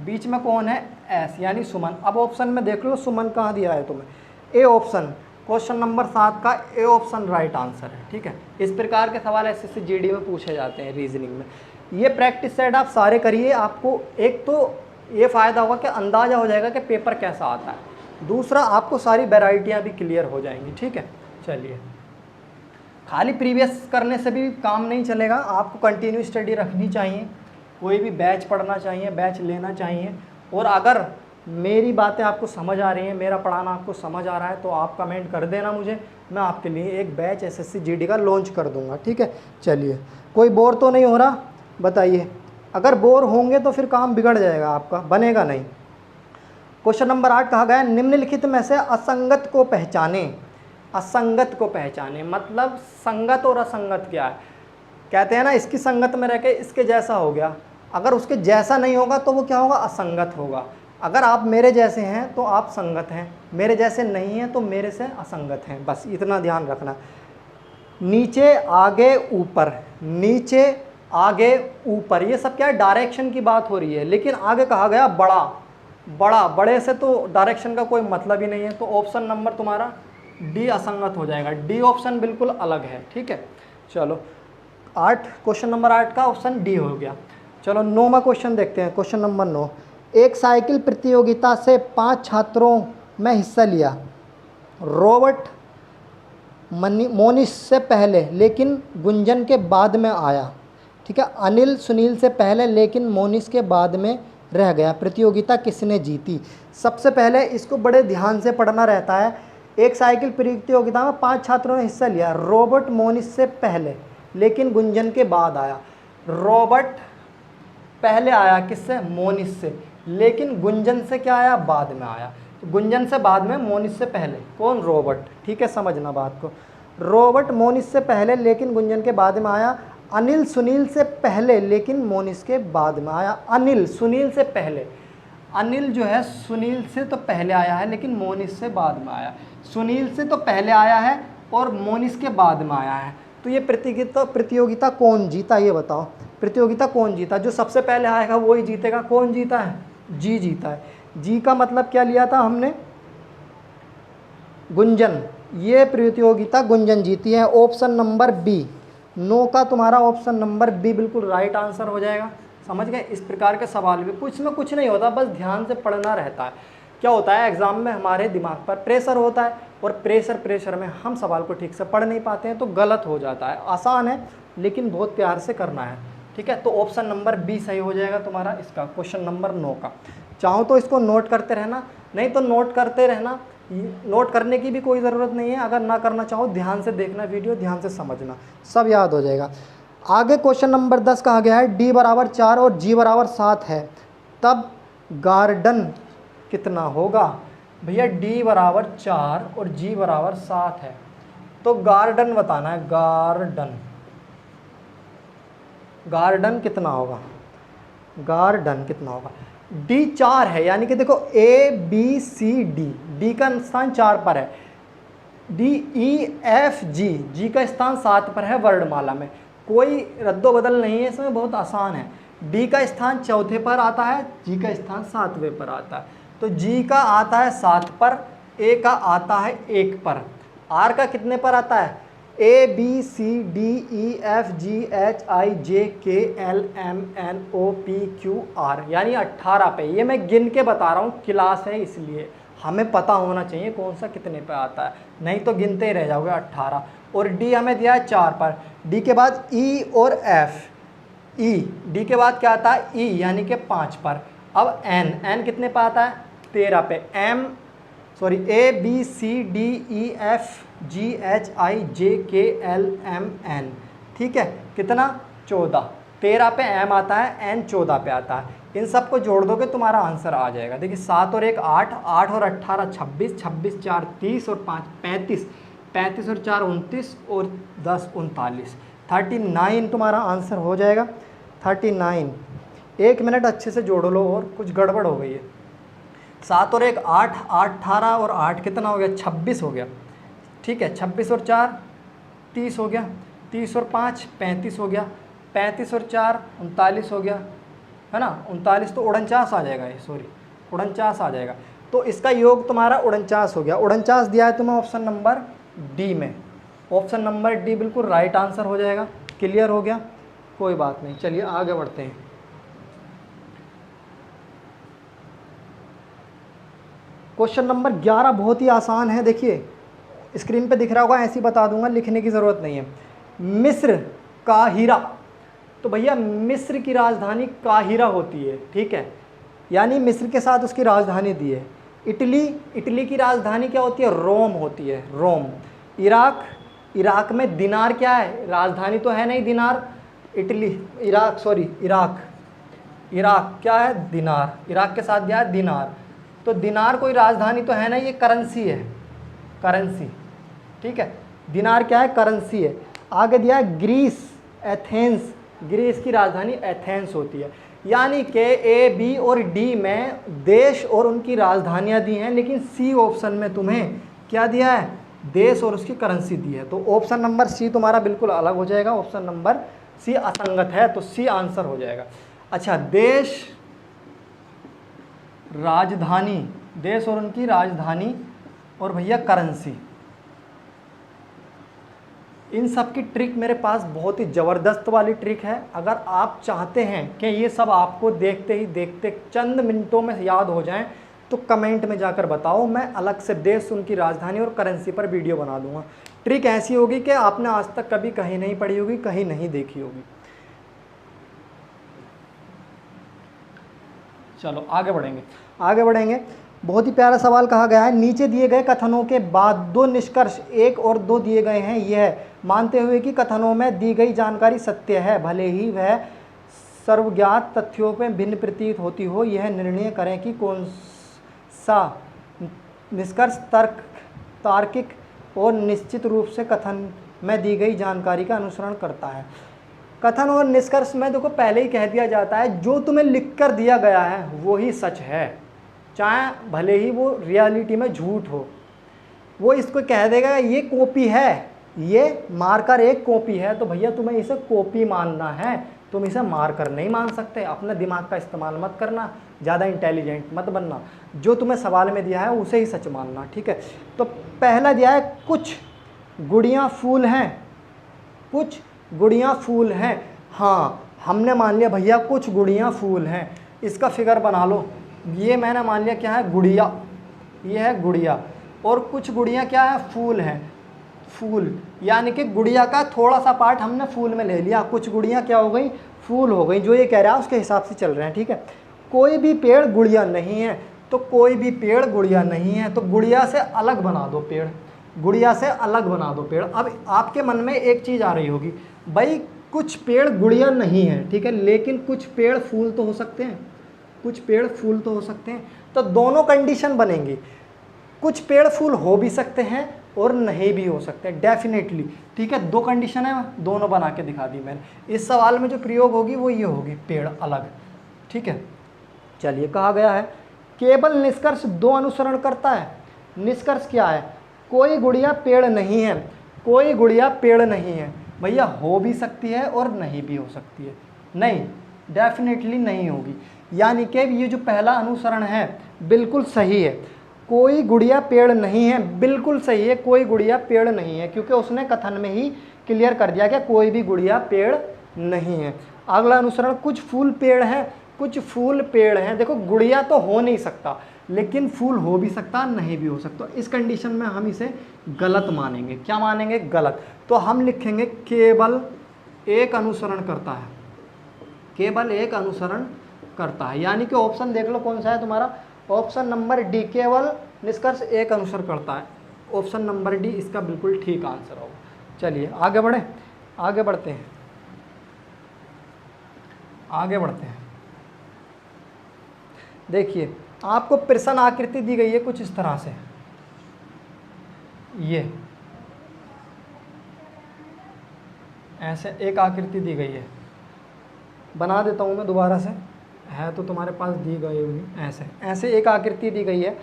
बीच में कौन है, एस यानी सुमन। अब ऑप्शन में देख लो सुमन कहाँ दिया है तुम्हें, ए ऑप्शन, क्वेश्चन नंबर 7 का ए ऑप्शन राइट आंसर है। ठीक है, इस प्रकार के सवाल एसएससी जीडी में पूछे जाते हैं रीजनिंग में। ये प्रैक्टिस सेट आप सारे करिए, आपको एक तो ये फ़ायदा होगा कि अंदाज़ा हो जाएगा कि पेपर कैसा आता है, दूसरा आपको सारी वेराइटियाँ भी क्लियर हो जाएंगी। ठीक है, चलिए, खाली प्रीवियस करने से भी काम नहीं चलेगा, आपको कंटिन्यू स्टडी रखनी चाहिए, कोई भी बैच पढ़ना चाहिए, बैच लेना चाहिए। और अगर मेरी बातें आपको समझ आ रही हैं, मेरा पढ़ाना आपको समझ आ रहा है, तो आप कमेंट कर देना मुझे, मैं आपके लिए एक बैच एसएससी जीडी का लॉन्च कर दूंगा। ठीक है, चलिए, कोई बोर तो नहीं हो रहा, बताइए। अगर बोर होंगे तो फिर काम बिगड़ जाएगा आपका, बनेगा नहीं। क्वेश्चन नंबर 8 कहा गया है निम्नलिखित में से असंगत को पहचाने। असंगत को पहचाने मतलब संगत और असंगत क्या है, कहते हैं ना इसकी संगत में रह के इसके जैसा हो गया, अगर उसके जैसा नहीं होगा तो वो क्या होगा, असंगत होगा। अगर आप मेरे जैसे हैं तो आप संगत हैं, मेरे जैसे नहीं हैं तो मेरे से असंगत हैं, बस इतना ध्यान रखना। नीचे आगे ऊपर, नीचे आगे ऊपर, ये सब क्या है, डायरेक्शन की बात हो रही है, लेकिन आगे कहा गया बड़ा, बड़ा, बड़े से तो डायरेक्शन का कोई मतलब ही नहीं है, तो ऑप्शन नंबर तुम्हारा डी असंगत हो जाएगा, डी ऑप्शन बिल्कुल अलग है। ठीक है, चलो 8, क्वेश्चन नंबर 8 का ऑप्शन डी हो गया। चलो 9वां क्वेश्चन देखते हैं, क्वेश्चन नंबर 9। एक साइकिल प्रतियोगिता से 5 छात्रों में हिस्सा लिया, रॉबर्ट मोनिश से पहले लेकिन गुंजन के बाद में आया। ठीक है, अनिल सुनील से पहले लेकिन मोनिश के बाद में रह गया, प्रतियोगिता किसने जीती। सबसे पहले इसको बड़े ध्यान से पढ़ना रहता है। एक साइकिल प्रतियोगिता में 5 छात्रों ने हिस्सा लिया, रॉबर्ट मोनिश से पहले लेकिन गुंजन के बाद आया। रॉबर्ट पहले आया किससे, मोनिश से, लेकिन गुंजन से क्या आया, बाद में आया। तो गुंजन से बाद में, मोनिश से पहले, कौन, रॉबर्ट। ठीक है, समझना बात को, रॉबर्ट मोनिश से पहले लेकिन गुंजन के बाद में आया। अनिल सुनील से पहले लेकिन मोनिश के बाद में आया। अनिल सुनील से पहले, अनिल जो है सुनील से तो पहले आया है लेकिन मोनिश से बाद में आया, सुनील से तो पहले आया है और मोनिश के बाद में आया है। तो ये प्रतियोगिता कौन जीता, ये बताओ, प्रतियोगिता कौन जीता, जो सबसे पहले आएगा वही जीतेगा। कौन जीता है, जी जीता है। जी का मतलब क्या लिया था हमने, गुंजन, ये प्रतियोगिता गुंजन जीती है, ऑप्शन नंबर बी। 9 का तुम्हारा ऑप्शन नंबर बी बिल्कुल राइट आंसर हो जाएगा। समझ गए, इस प्रकार के सवाल भी कुछ में कुछ नहीं होता, बस ध्यान से पढ़ना रहता है। क्या होता है, एग्जाम में हमारे दिमाग पर प्रेशर होता है और प्रेशर में हम सवाल को ठीक से पढ़ नहीं पाते हैं तो गलत हो जाता है। आसान है लेकिन बहुत प्यार से करना है। ठीक है, तो ऑप्शन नंबर बी सही हो जाएगा तुम्हारा इसका, क्वेश्चन नंबर 9 का। चाहो तो इसको नोट करते रहना, नहीं तो नोट करते रहना, नोट करने की भी कोई ज़रूरत नहीं है। अगर ना करना चाहो ध्यान से देखना वीडियो, ध्यान से समझना, सब याद हो जाएगा। आगे क्वेश्चन नंबर 10 कहा गया है डी बराबर 4 और जी बराबर 7 है, तब गार्डन कितना होगा। भैया डी बराबर 4 और जी बराबर 7 है, तो गार्डन बताना है, गार्डन, गार्डन कितना होगा, गार्डन कितना होगा। डी 4 है, यानी कि देखो A B C D, D का स्थान 4 पर है, डी ई एफ जी, जी का स्थान 7 पर है वर्णमाला में, कोई रद्दो बदल नहीं है इसमें, बहुत आसान है। डी का स्थान 4थे पर आता है, जी का स्थान 7वें पर आता है, तो जी का आता है 7 पर, ए का आता है 1 पर, आर का कितने पर आता है, A B C D E F G H I J K L M N O P Q R, यानी 18 पे। ये मैं गिन के बता रहा हूँ, क्लास है इसलिए हमें पता होना चाहिए कौन सा कितने पे आता है, नहीं तो गिनते ही रह जाओगे 18। और डी हमें दिया है 4 पर, डी के बाद ई और एफ, ई डी के बाद क्या आता है ई, यानी कि 5 पर। अब एन, एन कितने पे आता है, 13 पे। Am sorry A B C D E F G H I J K L M N, ठीक है, कितना, 14, 13 पे एम आता है, एन 14 पे आता है। इन सबको जोड़ दोगे तुम्हारा आंसर आ जाएगा। देखिए 7 और 1 8, 8 और 18 26, 26 4 30 और 5 35, 35 और 4 29 और 10 39, 39 तुम्हारा आंसर हो जाएगा। 39, 1 मिनट अच्छे से जोड़ लो, और कुछ गड़बड़ हो गई है। 7 और 1 8, 8 18 और 8 कितना हो गया, 26 हो गया। ठीक है, 26 और 4 30 हो गया, 30 और 5 35 हो गया, 35 और 4 39 हो गया, है ना। 39 तो 49 आ जाएगा, ये सॉरी 49 आ जाएगा। तो इसका योग तुम्हारा 49 हो गया। 49 दिया है तुम्हें ऑप्शन नंबर डी में। ऑप्शन नंबर डी बिल्कुल राइट आंसर हो जाएगा। क्लियर हो गया, कोई बात नहीं। चलिए आगे बढ़ते हैं। क्वेश्चन नंबर 11 बहुत ही आसान है। देखिए स्क्रीन पे दिख रहा होगा, ऐसे ही बता दूंगा, लिखने की ज़रूरत नहीं है। मिस्र काहिरा, तो भैया मिस्र की राजधानी काहिरा होती है। ठीक है, यानी मिस्र के साथ उसकी राजधानी दी है। इटली की राजधानी क्या होती है, रोम होती है, रोम। इराक में दिनार क्या है, राजधानी तो है नहीं दिनार। इराक क्या है, दिनार। इराक के साथ क्या है, दिनार। तो दिनार कोई राजधानी तो है नहीं, ये करेंसी है, करेंसी। ठीक है, दिनार क्या है, करेंसी है। आगे दिया है ग्रीस, एथेंस। ग्रीस की राजधानी एथेंस होती है। यानी कि ए, बी और डी में देश और उनकी राजधानियां दी हैं, लेकिन सी ऑप्शन में तुम्हें क्या दिया है, देश और उसकी करेंसी दी है। तो ऑप्शन नंबर सी तुम्हारा बिल्कुल अलग हो जाएगा। ऑप्शन नंबर सी असंगत है, तो सी आंसर हो जाएगा। अच्छा, देश, राजधानी, देश और उनकी राजधानी और भैया करेंसी, इन सब की ट्रिक मेरे पास बहुत ही ज़बरदस्त वाली ट्रिक है। अगर आप चाहते हैं कि ये सब आपको देखते ही देखते चंद मिनटों में याद हो जाएं, तो कमेंट में जाकर बताओ, मैं अलग से देश, उनकी राजधानी और करेंसी पर वीडियो बना दूंगा। ट्रिक ऐसी होगी कि आपने आज तक कभी कहीं नहीं पढ़ी होगी, कहीं नहीं देखी होगी। चलो आगे बढ़ेंगे। बहुत ही प्यारा सवाल कहा गया है। नीचे दिए गए कथनों के बाद दो निष्कर्ष 1 और 2 दिए गए हैं। यह मानते हुए कि कथनों में दी गई जानकारी सत्य है, भले ही वह सर्वज्ञात तथ्यों में भिन्न प्रतीत होती हो, यह निर्णय करें कि कौन सा निष्कर्ष तार्किक और निश्चित रूप से कथन में दी गई जानकारी का अनुसरण करता है। कथन और निष्कर्ष में देखो पहले ही कह दिया जाता है, जो तुम्हें लिख कर दिया गया है वो ही सच है, चाहे भले ही वो रियलिटी में झूठ हो। वो इसको कह देगा ये कॉपी है, ये मार्कर एक कॉपी है, तो भैया तुम्हें इसे कॉपी मानना है, तुम इसे मार्कर नहीं मान सकते। अपने दिमाग का इस्तेमाल मत करना, ज़्यादा इंटेलिजेंट मत बनना, जो तुम्हें सवाल में दिया है उसे ही सच मानना। ठीक है, तो पहला दिया है कुछ गुड़ियाँ फूल हैं, कुछ गुड़ियाँ फूल हैं। हाँ, हमने मान लिया भैया कुछ गुड़ियाँ फूल हैं, इसका फिगर बना लो। ये मैंने मान लिया क्या है, गुड़िया, ये है गुड़िया, और कुछ गुड़ियाँ क्या है, फूल हैं। फूल यानी कि गुड़िया का थोड़ा सा पार्ट हमने फूल में ले लिया, कुछ गुड़ियाँ क्या हो गई, फूल हो गई। जो ये कह रहा है उसके हिसाब से चल रहे हैं। ठीक है, कोई भी पेड़ गुड़िया नहीं है, तो कोई भी पेड़ गुड़िया नहीं है, तो गुड़िया से अलग बना दो पेड़, गुड़िया से अलग बना दो पेड़। अब आपके मन में एक चीज़ आ रही होगी, भाई कुछ पेड़ गुड़िया नहीं है, ठीक है, लेकिन कुछ पेड़ फूल तो हो सकते हैं, कुछ पेड़ फूल तो हो सकते हैं। तो दोनों कंडीशन बनेंगी, कुछ पेड़ फूल हो भी सकते हैं और नहीं भी हो सकते हैं, डेफिनेटली। ठीक है, दो कंडीशन है, दोनों बना के दिखा दी मैंने। इस सवाल में जो प्रयोग होगी वो ये होगी, पेड़ अलग। ठीक है, चलिए कहा गया है केवल निष्कर्ष 2 अनुसरण करता है। निष्कर्ष क्या है, कोई गुड़िया पेड़ नहीं है, कोई गुड़िया पेड़ नहीं है। भैया हो भी सकती है और नहीं भी हो सकती है, नहीं, डेफिनेटली नहीं होगी। यानी कि ये जो पहला अनुसरण है बिल्कुल सही है, कोई गुड़िया पेड़ नहीं है, बिल्कुल सही है, कोई गुड़िया पेड़ नहीं है, क्योंकि उसने कथन में ही क्लियर कर दिया कि कोई भी गुड़िया पेड़ नहीं है। अगला अनुसरण कुछ फूल पेड़ हैं, कुछ फूल पेड़ हैं। देखो गुड़िया तो हो नहीं सकता, लेकिन फूल हो भी सकता, नहीं भी हो सकता। इस कंडीशन में हम इसे गलत मानेंगे। क्या मानेंगे, गलत। तो हम लिखेंगे केवल एक अनुसरण करता है, केवल एक अनुसरण करता है। यानी कि ऑप्शन देख लो कौन सा है तुम्हारा, ऑप्शन नंबर डी, केवल निष्कर्ष एक अनुसरण करता है। ऑप्शन नंबर डी इसका बिल्कुल ठीक आंसर होगा। चलिए आगे बढ़े, आगे बढ़ते हैं, आगे बढ़ते हैं। देखिए आपको प्रश्न आकृति दी गई है कुछ इस तरह से, ये ऐसे एक आकृति दी गई है, बना देता हूँ मैं दोबारा से, है तो तुम्हारे पास दी गई हुई ऐसे ऐसे एक आकृति दी गई है।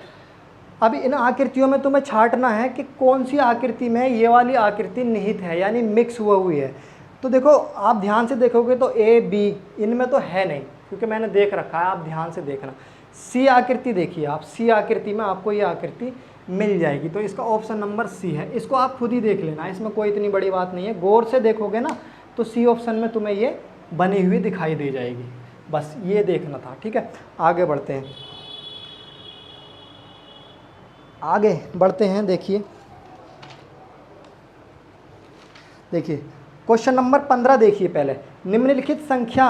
अब इन आकृतियों में तुम्हें छांटना है कि कौन सी आकृति में ये वाली आकृति निहित है, यानी मिक्स हुआ हुई है। तो देखो आप ध्यान से देखोगे तो ए बी इनमें तो है नहीं, क्योंकि मैंने देख रखा है, आप ध्यान से देखना। सी आकृति देखिए आप, सी आकृति में आपको ये आकृति मिल जाएगी, तो इसका ऑप्शन नंबर सी है। इसको आप खुद ही देख लेना, इसमें कोई इतनी बड़ी बात नहीं है। गौर से देखोगे ना तो सी ऑप्शन में तुम्हें ये बनी हुई दिखाई दे जाएगी, बस ये देखना था। ठीक है, आगे बढ़ते हैं, आगे बढ़ते हैं। देखिए क्वेश्चन नंबर 15 देखिए पहले। निम्नलिखित संख्या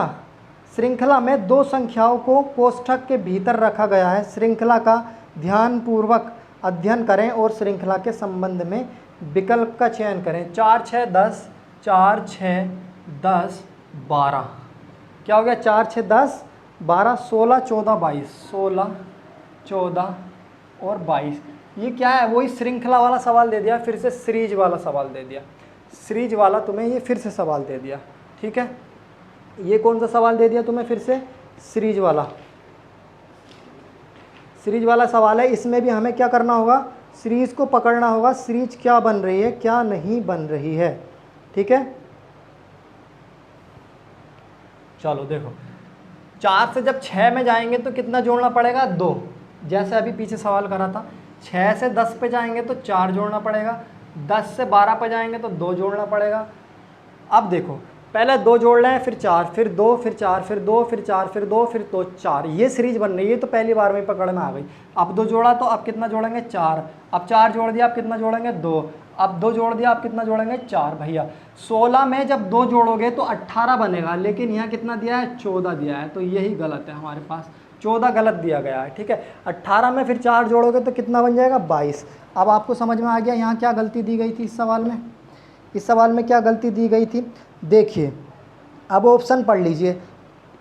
श्रृंखला में दो संख्याओं को कोष्ठक के भीतर रखा गया है। श्रृंखला का ध्यानपूर्वक अध्ययन करें और श्रृंखला के संबंध में विकल्प का चयन करें। 4 6 10, 4 6 10 12, क्या हो गया? 4 6 10 12, 16 14 22, 16 14 और 22। ये क्या है? वही श्रृंखला वाला सवाल दे दिया, फिर से सीरीज वाला सवाल दे दिया। सीरीज वाला तुम्हें ये फिर से सवाल दे दिया। ठीक है, ये कौन सा सवाल दे दिया तुम्हें? फिर से सीरीज वाला सवाल है। इसमें भी हमें क्या करना होगा? सीरीज को पकड़ना होगा, सीरीज क्या बन रही है क्या नहीं बन रही है। ठीक है, चलो देखो, 4 से जब 6 में जाएंगे तो कितना जोड़ना पड़ेगा? 2, जैसे अभी पीछे सवाल करा था। 6 से 10 पे जाएंगे तो 4 जोड़ना पड़ेगा। 10 से 12 पे जाएंगे तो 2 जोड़ना पड़ेगा। अब देखो, पहले 2 जोड़ रहे हैं, फिर 4, फिर 2, फिर 4, फिर 2, फिर 4, फिर 2, फिर 2, 4। ये सीरीज बन रही है, तो पहली बार में पकड़ में आ गई। अब 2 जोड़ा तो अब कितना जोड़ेंगे? 4। अब 4 जोड़ दिया, अब कितना जोड़ेंगे? 2। अब 2 जोड़ दिया, अब कितना जोड़ेंगे? 4। भैया 16 में जब 2 जोड़ोगे तो 18 बनेगा, लेकिन यहाँ कितना दिया है? 14 दिया है, तो यही गलत है हमारे पास। 14 गलत दिया गया है। ठीक है, 18 में फिर 4 जोड़ोगे तो कितना बन जाएगा? 22। अब आपको समझ में आ गया यहाँ क्या गलती दी गई थी इस सवाल में? इस सवाल में क्या गलती दी गई थी? देखिए, अब ऑप्शन पढ़ लीजिए।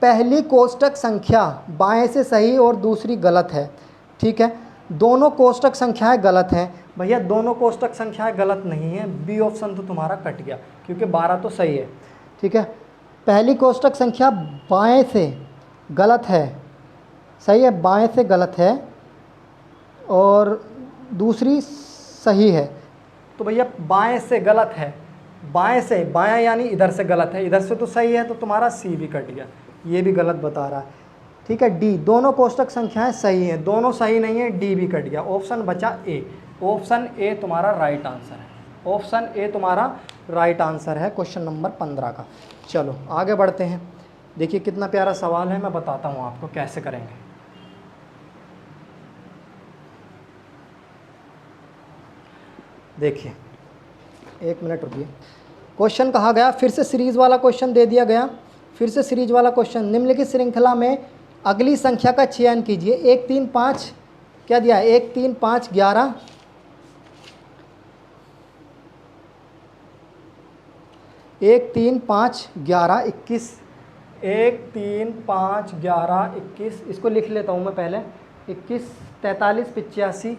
पहली कोष्टक संख्या बाएं से सही और दूसरी गलत है। ठीक है, दोनों कोष्टक संख्याएं गलत हैं। भैया दोनों कोष्टक संख्याएं गलत नहीं है, बी ऑप्शन तो तुम्हारा कट गया, क्योंकि 12 तो सही है। ठीक है, पहली कोष्टक संख्या बाएं से गलत है, सही है, बाएं से गलत है, और दूसरी सही है। तो भैया बाएं से गलत है, बाएं से, बायां यानी इधर से गलत है, इधर से तो सही है, तो तुम्हारा सी भी कट गया, ये भी गलत बता रहा है। ठीक है, डी, दोनों कोष्टक संख्याएं सही हैं, दोनों सही नहीं है, डी भी कट गया। ऑप्शन बचा ए। ऑप्शन ए तुम्हारा राइट आंसर है। ऑप्शन ए तुम्हारा राइट आंसर है क्वेश्चन नंबर 15 का। चलो आगे बढ़ते हैं। देखिए कितना प्यारा सवाल है, मैं बताता हूँ आपको कैसे करेंगे। देखिए, एक मिनट रुकिए। क्वेश्चन कहा गया, फिर से सीरीज वाला क्वेश्चन दे दिया गया, फिर से सीरीज वाला क्वेश्चन। निम्नलिखित श्रृंखला में अगली संख्या का चयन कीजिए। 1 3 5 क्या दिया है? 1 3 5 11, 1 3 5 11 21, 1 3 5 11 21। इसको लिख लेता हूँ मैं पहले। 21 43 85,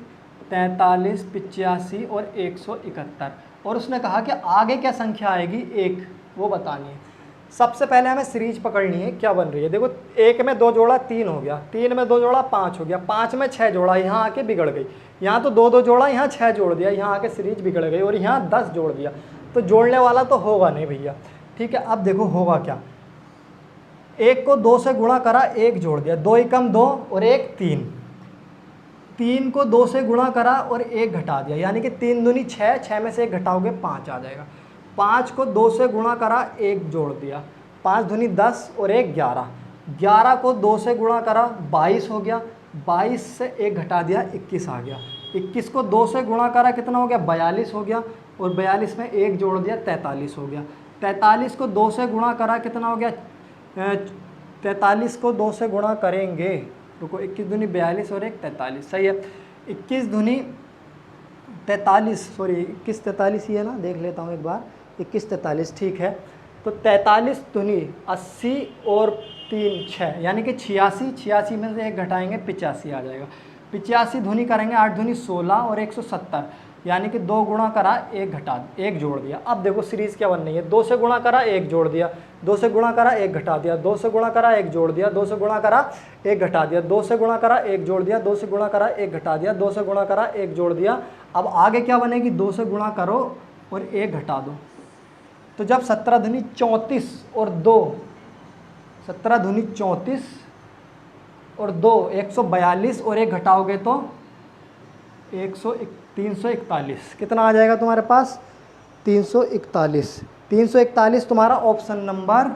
43 85 और 171। और उसने कहा कि आगे क्या संख्या आएगी? 1, वो बतानी है। सबसे पहले हमें सीरीज पकड़नी है, क्या बन रही है। देखो, 1 में 2 जोड़ा 3 हो गया, 3 में 2 जोड़ा 5 हो गया, 5 में 6 जोड़ा, यहाँ आके बिगड़ गई। यहाँ तो 2 2 जोड़ा, यहाँ 6 जोड़ दिया, यहाँ आके सीरीज बिगड़ गई। और यहाँ 10 जोड़ दिया, तो जोड़ने वाला तो होगा नहीं भैया। ठीक है, अब देखो होगा क्या। 1 को 2 से गुणा करा, 1 जोड़ दिया, 2 एकम 2 और 1 3। 3 को 2 से गुणा करा और 1 घटा दिया, यानी कि 3 दूनी 6, 6 में से 1 घटाओगे 5 आ जाएगा। 5 को 2 से गुणा करा, 1 जोड़ दिया, 5 दूनी 10 और 1 11। 11 को 2 से गुणा करा, 22 हो गया, 22 से 1 घटा दिया, 21 आ गया। 21 को 2 से गुणा करा, कितना हो गया? 42 हो गया, और 42 में 1 जोड़ दिया, 43 हो गया। 43 को 2 से गुणा करा, कितना हो गया? 43 को 2 से गुणा करेंगे, रुको, 21 दूनी 42 और 1 43, सही है। 21 दूनी 43, सॉरी 21 43 ही है ना, देख लेता हूँ एक बार। 21 43, ठीक है। तो 43 दूनी 80 और 3 6, यानी कि 86। 86 में से 1 घटाएंगे, 85 आ जाएगा। 85 धुनी करेंगे, 8 दूनी 16 और 170, यानी कि 2 गुणा करा 1 जोड़ दिया। अब देखो सीरीज क्या बन रही है, 2 से गुणा करा 1 जोड़ दिया, 2 से गुणा करा 1 घटा दिया, 2 से गुणा करा 1 जोड़ दिया, 2 से गुणा करा 1 घटा दिया, 2 से गुणा करा 1 जोड़ दिया, 2 से गुणा करा 1 घटा दिया, 2 से गुणा करा 1 जोड़ दिया। अब आगे क्या बनेगी, 2 से गुणा करो और 1 घटा दो। तो जब 17 दूनी 34 और 2, 17 दूनी 34 और 2 142 और 1 घटाओगे तो 341, कितना आ जाएगा तुम्हारे पास, 341। 341 तुम्हारा option number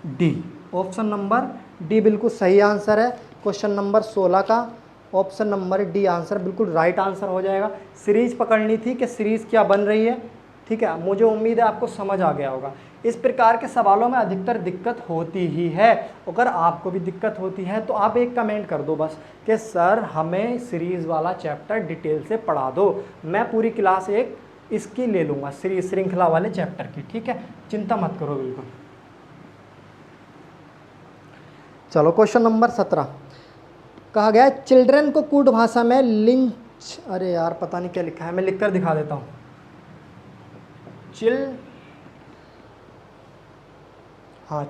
D, option number D बिल्कुल सही आंसर है। क्वेश्चन नंबर 16 का ऑप्शन नंबर डी आंसर बिल्कुल राइट आंसर हो जाएगा। सीरीज पकड़नी थी कि सीरीज क्या बन रही है, ठीक है। मुझे उम्मीद है आपको समझ आ गया होगा। इस प्रकार के सवालों में अधिकतर दिक्कत होती ही है। अगर आपको भी दिक्कत होती है तो आप एक कमेंट कर दो बस कि सर हमें सीरीज़ वाला चैप्टर डिटेल से पढ़ा दो, मैं पूरी क्लास एक इसकी ले लूँगा, सीरीज श्रृंखला वाले चैप्टर की, ठीक है। चिंता मत करो बिल्कुल। चलो क्वेश्चन नंबर 17 कहा गया है चिल्ड्रन को कूट भाषा में लिंच, अरे यार पता नहीं क्या लिखा है, मैं लिखकर दिखा देता हूँ।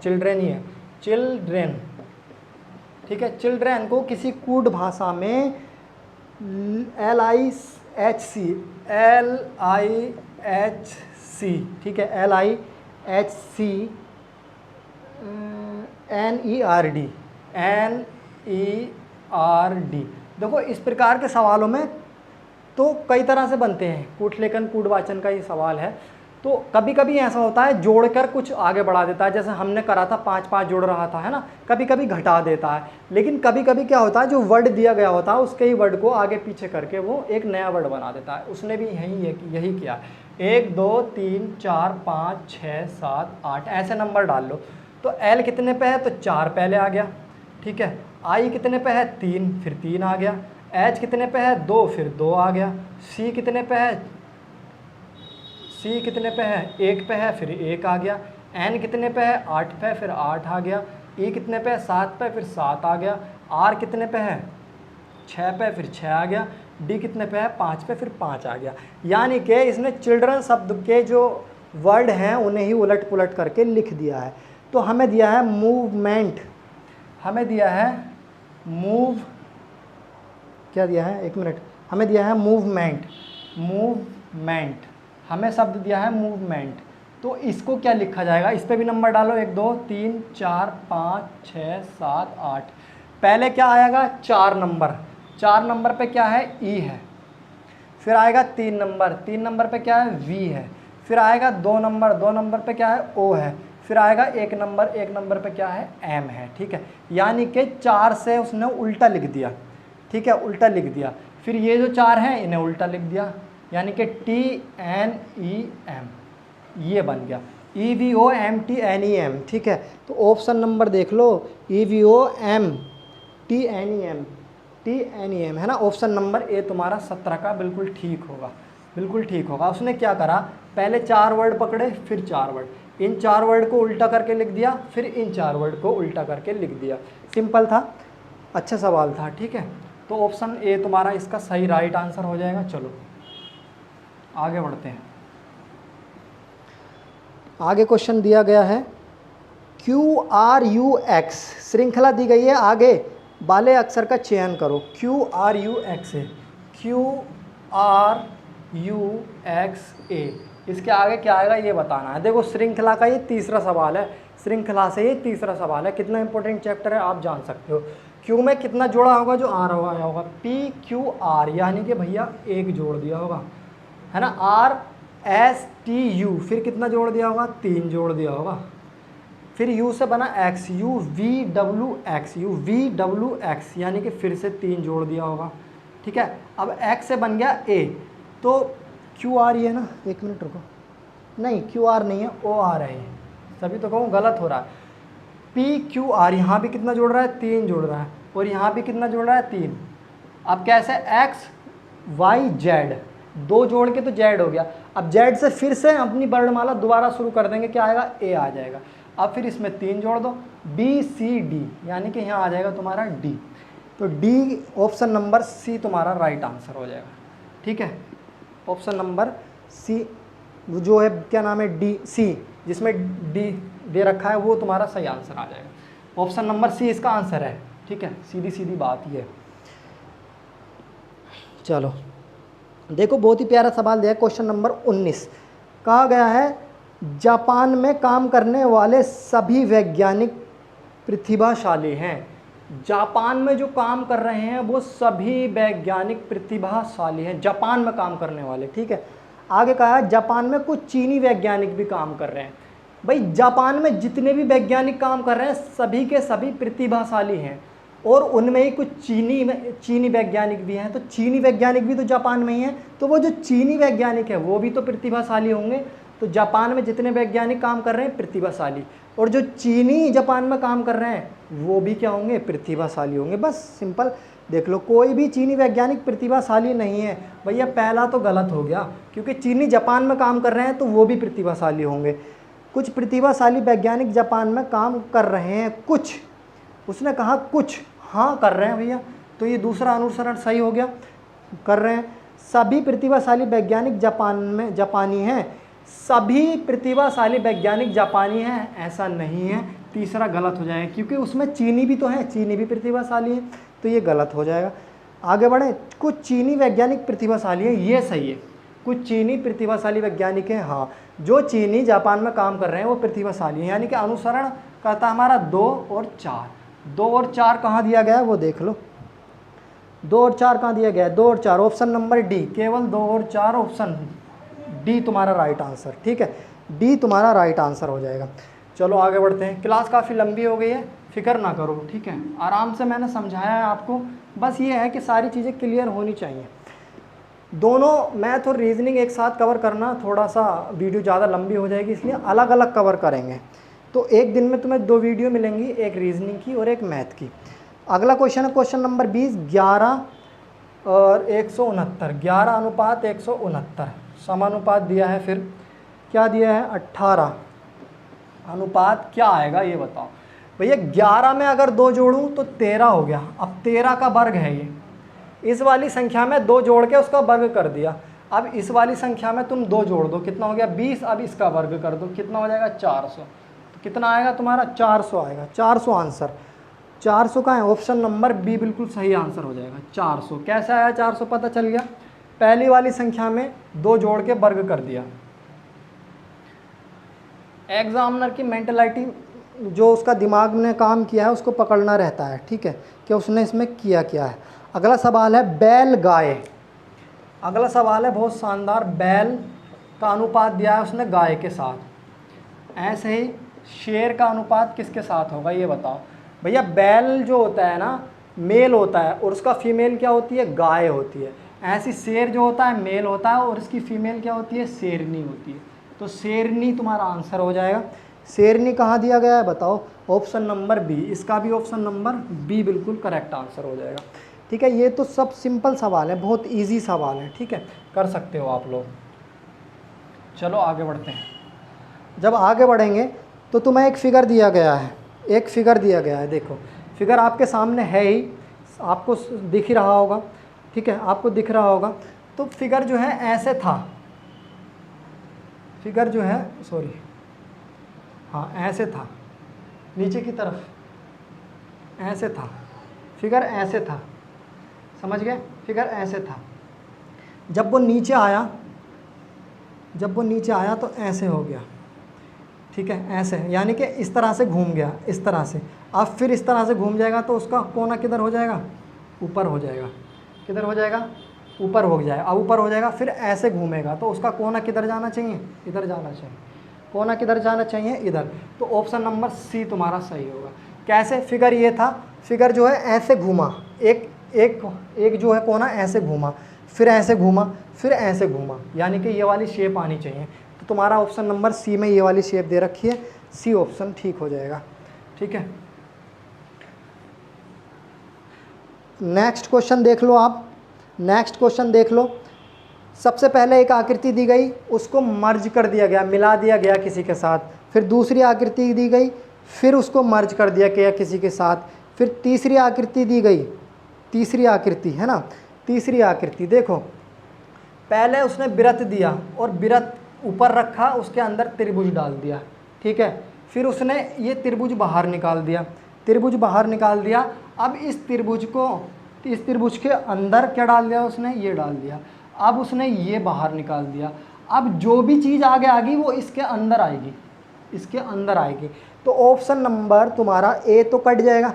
चिल्ड्रेन ही है, चिल्ड्रेन, ठीक है। चिल्ड्रेन को किसी कूट भाषा में LIHC, ठीक है, LIHC NERD। देखो इस प्रकार के सवालों में तो कई तरह से बनते हैं, कूट लेखन कूट वाचन का ये सवाल है। तो कभी कभी ऐसा होता है जोड़कर कुछ आगे बढ़ा देता है, जैसे हमने करा था 5-5 जोड़ रहा था, है ना। कभी कभी घटा देता है, लेकिन कभी कभी क्या होता है जो वर्ड दिया गया होता है उसके ही वर्ड को आगे पीछे करके वो एक नया वर्ड बना देता है। उसने भी यही किया। 1 2 3 4 5 6 7 8 ऐसे नंबर डाल लो। तो L कितने पे है, तो 4 पहले आ गया, ठीक है। I कितने पे है, 3, फिर 3 आ गया। H कितने पे है, 2, फिर 2 आ गया। C कितने पे है, 1 पे है, फिर 1 आ गया। N कितने पे है, 8 पे, फिर 8 आ गया। E कितने पे है, 7 पे, फिर 7 आ गया। R कितने पे है, 6 पे, फिर 6 आ गया। D कितने पे है, 5 पे, फिर 5 आ गया। यानी कि इसने चिल्ड्रन शब्द के जो वर्ड हैं उन्हें ही उलट पुलट करके लिख दिया है। तो हमें दिया है मूवमेंट, हमें दिया है क्या दिया है, एक मिनट, हमें दिया है मूवमेंट, हमें शब्द दिया है मूवमेंट। तो इसको क्या लिखा जाएगा, इस पे भी नंबर डालो, 1 2 3 4 5 6 7 8। पहले क्या आएगा, 4 नंबर पे क्या है, ई है। फिर आएगा 3 नंबर पे क्या है, वी है। फिर आएगा 2 नंबर पे क्या है, ओ है। फिर आएगा 1 नंबर पे क्या है, एम है, ठीक है। यानी कि 4 से उसने उल्टा लिख दिया, ठीक है, उल्टा लिख दिया। फिर ये जो 4 हैं इन्हें उल्टा लिख दिया, यानी कि TNEM ये बन गया, EVOMTNEM, ठीक है। तो ऑप्शन नंबर देख लो, EVOMTNEM है ना। ऑप्शन नंबर ए तुम्हारा 17 का बिल्कुल ठीक होगा, उसने क्या करा, पहले 4 वर्ड पकड़े, फिर 4 वर्ड, इन 4 वर्ड को उल्टा करके लिख दिया, फिर इन 4 वर्ड को उल्टा करके लिख दिया। सिंपल था, अच्छा सवाल था, ठीक है। तो ऑप्शन ए तुम्हारा इसका सही राइट आंसर हो जाएगा। चलो आगे बढ़ते हैं। आगे क्वेश्चन दिया गया है QRUX, श्रृंखला दी गई है, आगे वाले अक्षर का चयन करो। QRUX है, QRUXA, इसके आगे क्या आएगा ये बताना है। देखो श्रृंखला का ये तीसरा सवाल है, श्रृंखला से ये तीसरा सवाल है। कितना इंपॉर्टेंट चैप्टर है आप जान सकते हो। क्यू में कितना जोड़ा होगा, जो आर आया होगा, PQR यानी कि भैया 1 जोड़ दिया होगा, है ना। RSTU फिर कितना जोड़ दिया होगा, 3 जोड़ दिया होगा। फिर U से बना XU, VWX यानी कि फिर से 3 जोड़ दिया होगा, ठीक है। अब X से बन गया A, तो QR ये है ना, एक मिनट रुको, नहीं QR नहीं है, OR है ये, तभी तो कहूँ गलत हो रहा है। PQR यहाँ भी कितना जोड़ रहा है, 3 जोड़ रहा है, और यहाँ भी कितना जोड़ रहा है, 3। अब कैसे, XYZ 2 जोड़ के तो Z हो गया। अब Z से फिर से अपनी वर्णमाला दोबारा शुरू कर देंगे, क्या आएगा, A आ जाएगा। अब फिर इसमें 3 जोड़ दो, BCD यानी कि यहाँ आ जाएगा तुम्हारा D। तो D ऑप्शन नंबर C तुम्हारा राइट आंसर हो जाएगा, ठीक है। ऑप्शन नंबर सी जो है, क्या नाम है, डी सी, जिसमें डी दे रखा है वो तुम्हारा सही आंसर आ जाएगा। ऑप्शन नंबर सी इसका आंसर है, ठीक है, सीधी सीधी बात ये। चलो देखो बहुत ही प्यारा सवाल दिया है, क्वेश्चन नंबर 19। कहा गया है जापान में काम करने वाले सभी वैज्ञानिक प्रतिभाशाली हैं। जापान में जो काम कर रहे हैं वो सभी वैज्ञानिक प्रतिभाशाली हैं, जापान में काम करने वाले, ठीक है। आगे कहा है जापान में कुछ चीनी वैज्ञानिक भी काम कर रहे हैं। भाई जापान में जितने भी वैज्ञानिक काम कर रहे हैं सभी के सभी प्रतिभाशाली हैं, और उनमें ही कुछ चीनी वैज्ञानिक भी हैं, तो चीनी वैज्ञानिक भी तो जापान में ही हैं, तो वो जो चीनी वैज्ञानिक है वो भी तो प्रतिभाशाली होंगे। तो जापान में जितने वैज्ञानिक काम कर रहे हैं प्रतिभाशाली, और जो चीनी जापान में काम कर रहे हैं वो भी क्या होंगे, प्रतिभाशाली होंगे। बस सिंपल देख लो, कोई भी चीनी वैज्ञानिक प्रतिभाशाली नहीं है। भैया पहला तो गलत हो गया, क्योंकि चीनी जापान में काम कर रहे हैं तो वो भी प्रतिभाशाली होंगे। कुछ प्रतिभाशाली वैज्ञानिक जापान में काम कर रहे हैं, कुछ, उसने कहा कुछ, हाँ कर रहे हैं भैया, तो ये दूसरा अनुसरण सही हो गया, कर रहे हैं। सभी प्रतिभाशाली वैज्ञानिक जापानी हैं, सभी प्रतिभाशाली वैज्ञानिक जापानी हैं, ऐसा नहीं है, तीसरा गलत हो जाएगा, क्योंकि उसमें चीनी भी तो है, चीनी भी प्रतिभाशाली है, तो ये गलत हो जाएगा। आगे बढ़े, कुछ चीनी वैज्ञानिक प्रतिभाशाली हैं, ये सही है, कुछ चीनी प्रतिभाशाली वैज्ञानिक हैं, हाँ, जो चीनी जापान में काम कर रहे हैं वो प्रतिभाशाली हैं, यानी कि अनुसरण करता हमारा 2 और 4। 2 और 4 कहाँ दिया गया है वो देख लो, 2 और 4 कहाँ दिया गया है, 2 और 4, ऑप्शन नंबर डी, केवल 2 और 4, ऑप्शन डी तुम्हारा राइट आंसर, ठीक है, डी तुम्हारा राइट आंसर हो जाएगा। चलो आगे बढ़ते हैं, क्लास काफ़ी लंबी हो गई है, फिक्र ना करो, ठीक है, आराम से मैंने समझाया है आपको, बस ये है कि सारी चीज़ें क्लियर होनी चाहिए। दोनों मैथ और रीजनिंग एक साथ कवर करना, थोड़ा सा वीडियो ज़्यादा लंबी हो जाएगी, इसलिए अलग अलग कवर करेंगे। तो एक दिन में तुम्हें 2 वीडियो मिलेंगी, एक रीजनिंग की और एक मैथ की। अगला क्वेश्चन है क्वेश्चन नंबर 20, 11 और 169, 11 अनुपात 169 समानुपात दिया है, फिर क्या दिया है, 18 अनुपात क्या आएगा ये बताओ। भैया 11 में अगर 2 जोड़ूं तो 13 हो गया, अब 13 का वर्ग है ये, इस वाली संख्या में 2 जोड़ के उसका वर्ग कर दिया। अब इस वाली संख्या में तुम 2 जोड़ दो, कितना हो गया 20, अब इसका वर्ग कर दो, कितना हो जाएगा 400, तो कितना आएगा तुम्हारा 400 आएगा, 400 आंसर, 400 का है, ऑप्शन नंबर बी बिल्कुल सही आंसर हो जाएगा। 400 कैसे आया, 400 पता चल गया, पहली वाली संख्या में 2 जोड़ के वर्ग कर दिया। एग्जामिनर की मेंटलिटी, जो उसका दिमाग ने काम किया है उसको पकड़ना रहता है, ठीक है, कि उसने इसमें किया क्या है। अगला सवाल है बैल गाय, अगला सवाल है बहुत शानदार, बैल का अनुपात दिया है उसने गाय के साथ, ऐसे ही शेर का अनुपात किसके साथ होगा ये बताओ। भैया बैल जो होता है ना मेल होता है, और उसका फीमेल क्या होती है, गाय होती है। ऐसी शेर जो होता है मेल होता है, और इसकी फीमेल क्या होती है, शेरनी होती है, तो शेरनी तुम्हारा आंसर हो जाएगा। शेरनी कहाँ दिया गया है बताओ, ऑप्शन नंबर बी, इसका भी ऑप्शन नंबर बी बिल्कुल करेक्ट आंसर हो जाएगा, ठीक है। ये तो सब सिंपल सवाल है, बहुत इजी सवाल है, ठीक है, कर सकते हो आप लोग। चलो आगे बढ़ते हैं। जब आगे बढ़ेंगे तो तुम्हें एक फिगर दिया गया है, एक फिगर दिया गया है, देखो फिगर आपके सामने है ही, आपको दिख ही रहा होगा, ठीक है, आपको दिख रहा होगा। तो फिगर जो है ऐसे था, फिगर जो है सॉरी हाँ ऐसे था, नीचे की तरफ ऐसे था, फिगर ऐसे था, समझ गए, फिगर ऐसे था। जब वो नीचे आया, जब वो नीचे आया तो ऐसे हो गया, ठीक है, ऐसे, यानी कि इस तरह से घूम गया, इस तरह से। अब फिर इस तरह से घूम जाएगा तो उसका कोना किधर हो जाएगा, ऊपर हो जाएगा, किधर हो जाएगा, ऊपर हो जाएगा। अब ऊपर हो जाएगा, फिर ऐसे घूमेगा तो उसका कोना किधर जाना चाहिए, इधर जाना चाहिए, कोना किधर जाना चाहिए, इधर। तो ऑप्शन नंबर सी तुम्हारा सही होगा। कैसे, फिगर ये था, फिगर जो है ऐसे घूमा, एक जो है कोना ऐसे घूमा, फिर ऐसे घूमा, फिर ऐसे घूमा, यानी कि ये वाली शेप आनी चाहिए। तो तुम्हारा ऑप्शन नंबर सी में ये वाली शेप दे रखी है, सी ऑप्शन ठीक हो जाएगा, ठीक है। नेक्स्ट क्वेश्चन देख लो आप, नेक्स्ट क्वेश्चन देख लो। सबसे पहले एक आकृति दी गई, उसको मर्ज कर दिया गया, मिला दिया गया किसी के साथ। फिर दूसरी आकृति दी गई, फिर उसको मर्ज कर दिया गया किसी के साथ। फिर तीसरी आकृति दी गई, तीसरी आकृति है ना, तीसरी आकृति देखो, पहले उसने वृत्त दिया और वृत्त ऊपर रखा, उसके अंदर त्रिभुज डाल दिया, ठीक है। फिर उसने ये त्रिभुज बाहर निकाल दिया, त्रिभुज बाहर निकाल दिया। अब इस त्रिभुज के अंदर क्या डाल दिया उसने, ये डाल दिया। अब उसने ये बाहर निकाल दिया। अब जो भी चीज़ आगे आएगी वो इसके अंदर आएगी, इसके अंदर आएगी। तो ऑप्शन नंबर तुम्हारा ए तो कट जाएगा,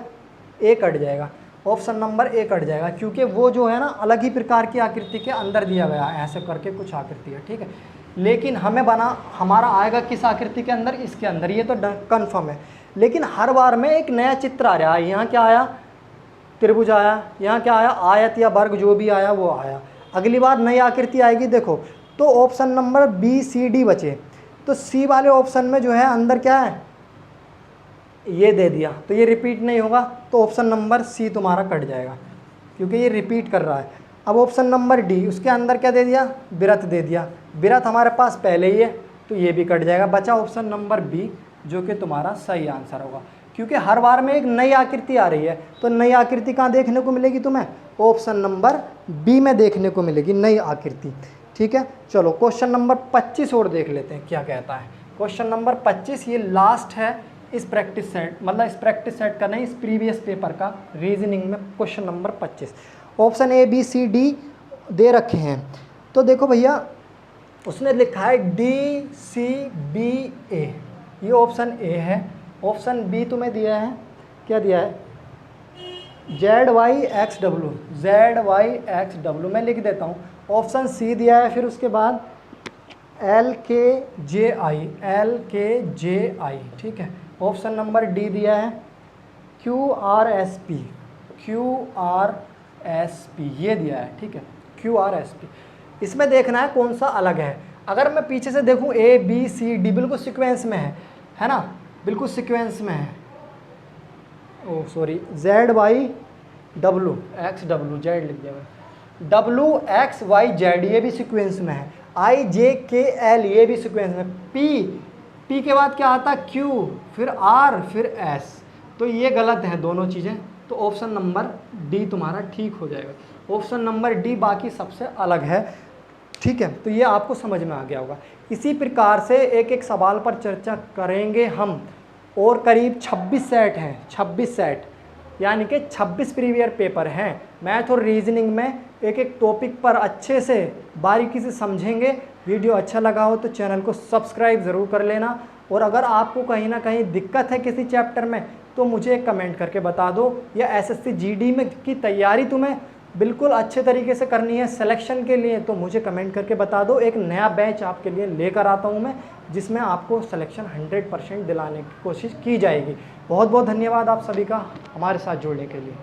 ए कट जाएगा, ऑप्शन नंबर ए कट जाएगा, क्योंकि वो जो है ना अलग ही प्रकार की आकृति के अंदर दिया गया है, ऐसे करके कुछ आकृति है, ठीक है। लेकिन हमारा आएगा किस आकृति के अंदर, इसके अंदर, ये तो कन्फर्म है। लेकिन हर बार में एक नया चित्र आ रहा है। यहाँ क्या आया, त्रिभुज आया, यहाँ क्या आया, आयत या वर्ग, जो भी आया वो आया। अगली बार नई आकृति आएगी, देखो। तो option number B C D बचे। तो सी वाले ऑप्शन में जो है अंदर क्या है, ये दे दिया, तो ये रिपीट नहीं होगा, तो ऑप्शन नंबर सी तुम्हारा कट जाएगा, क्योंकि ये रिपीट कर रहा है। अब ऑप्शन नंबर डी, उसके अंदर क्या दे दिया, वृत्त दे दिया, वृत्त हमारे पास पहले ही है, तो ये भी कट जाएगा। बचा ऑप्शन नंबर बी, जो कि तुम्हारा सही आंसर होगा, क्योंकि हर बार में एक नई आकृति आ रही है। तो नई आकृति कहाँ देखने को मिलेगी तुम्हें, ऑप्शन नंबर बी में देखने को मिलेगी नई आकृति, ठीक है। चलो क्वेश्चन नंबर 25 और देख लेते हैं क्या कहता है। क्वेश्चन नंबर 25 ये लास्ट है इस प्रैक्टिस सेट, मतलब इस प्रैक्टिस सेट का नहीं, इस प्रीवियस पेपर का रीजनिंग में question number 25। Option A B C D दे रखे हैं। तो देखो भैया, उसने लिखा है डी सी बी ए, ये ऑप्शन ए है। ऑप्शन बी तुम्हें दिया है, क्या दिया है, Z Y X W, Z Y X W, मैं लिख देता हूँ। ऑप्शन सी दिया है, फिर उसके बाद एल के जे आई, एल के जे आई, ठीक है। ऑप्शन नंबर डी दिया है Q R S P, Q R S P, ये दिया है, ठीक है, क्यू आर एस पी। इसमें देखना है कौन सा अलग है। अगर मैं पीछे से देखूं ए बी सी डी बिल्कुल सीक्वेंस में है ना, बिल्कुल सीक्वेंस में है। Oh sorry, Z Y W X W, Z लिख दिया मैं, डब्लू एक्स वाई जेड ये भी सीक्वेंस में है, आई जे के एल ये भी सीक्वेंस में, पी के बाद क्या आता है क्यू, फिर आर, फिर एस, तो ये गलत है दोनों चीज़ें। तो ऑप्शन नंबर डी तुम्हारा ठीक हो जाएगा। ऑप्शन नंबर डी बाकी सबसे अलग है, ठीक है। तो ये आपको समझ में आ गया होगा। इसी प्रकार से एक एक सवाल पर चर्चा करेंगे हम, और करीब 26 सेट हैं, 26 सेट, यानी कि 26 प्रीवियस पेपर हैं। मैथ और रीजनिंग में एक एक टॉपिक पर अच्छे से बारीकी से समझेंगे। वीडियो अच्छा लगा हो तो चैनल को सब्सक्राइब ज़रूर कर लेना, और अगर आपको कहीं ना कहीं दिक्कत है किसी चैप्टर में तो मुझे कमेंट करके बता दो, या एसएससी जीडी में की तैयारी तुम्हें बिल्कुल अच्छे तरीके से करनी है सिलेक्शन के लिए, तो मुझे कमेंट करके बता दो। एक नया बैच आपके लिए लेकर आता हूं मैं, जिसमें आपको सिलेक्शन 100% दिलाने की कोशिश की जाएगी। बहुत बहुत धन्यवाद आप सभी का हमारे साथ जुड़ने के लिए।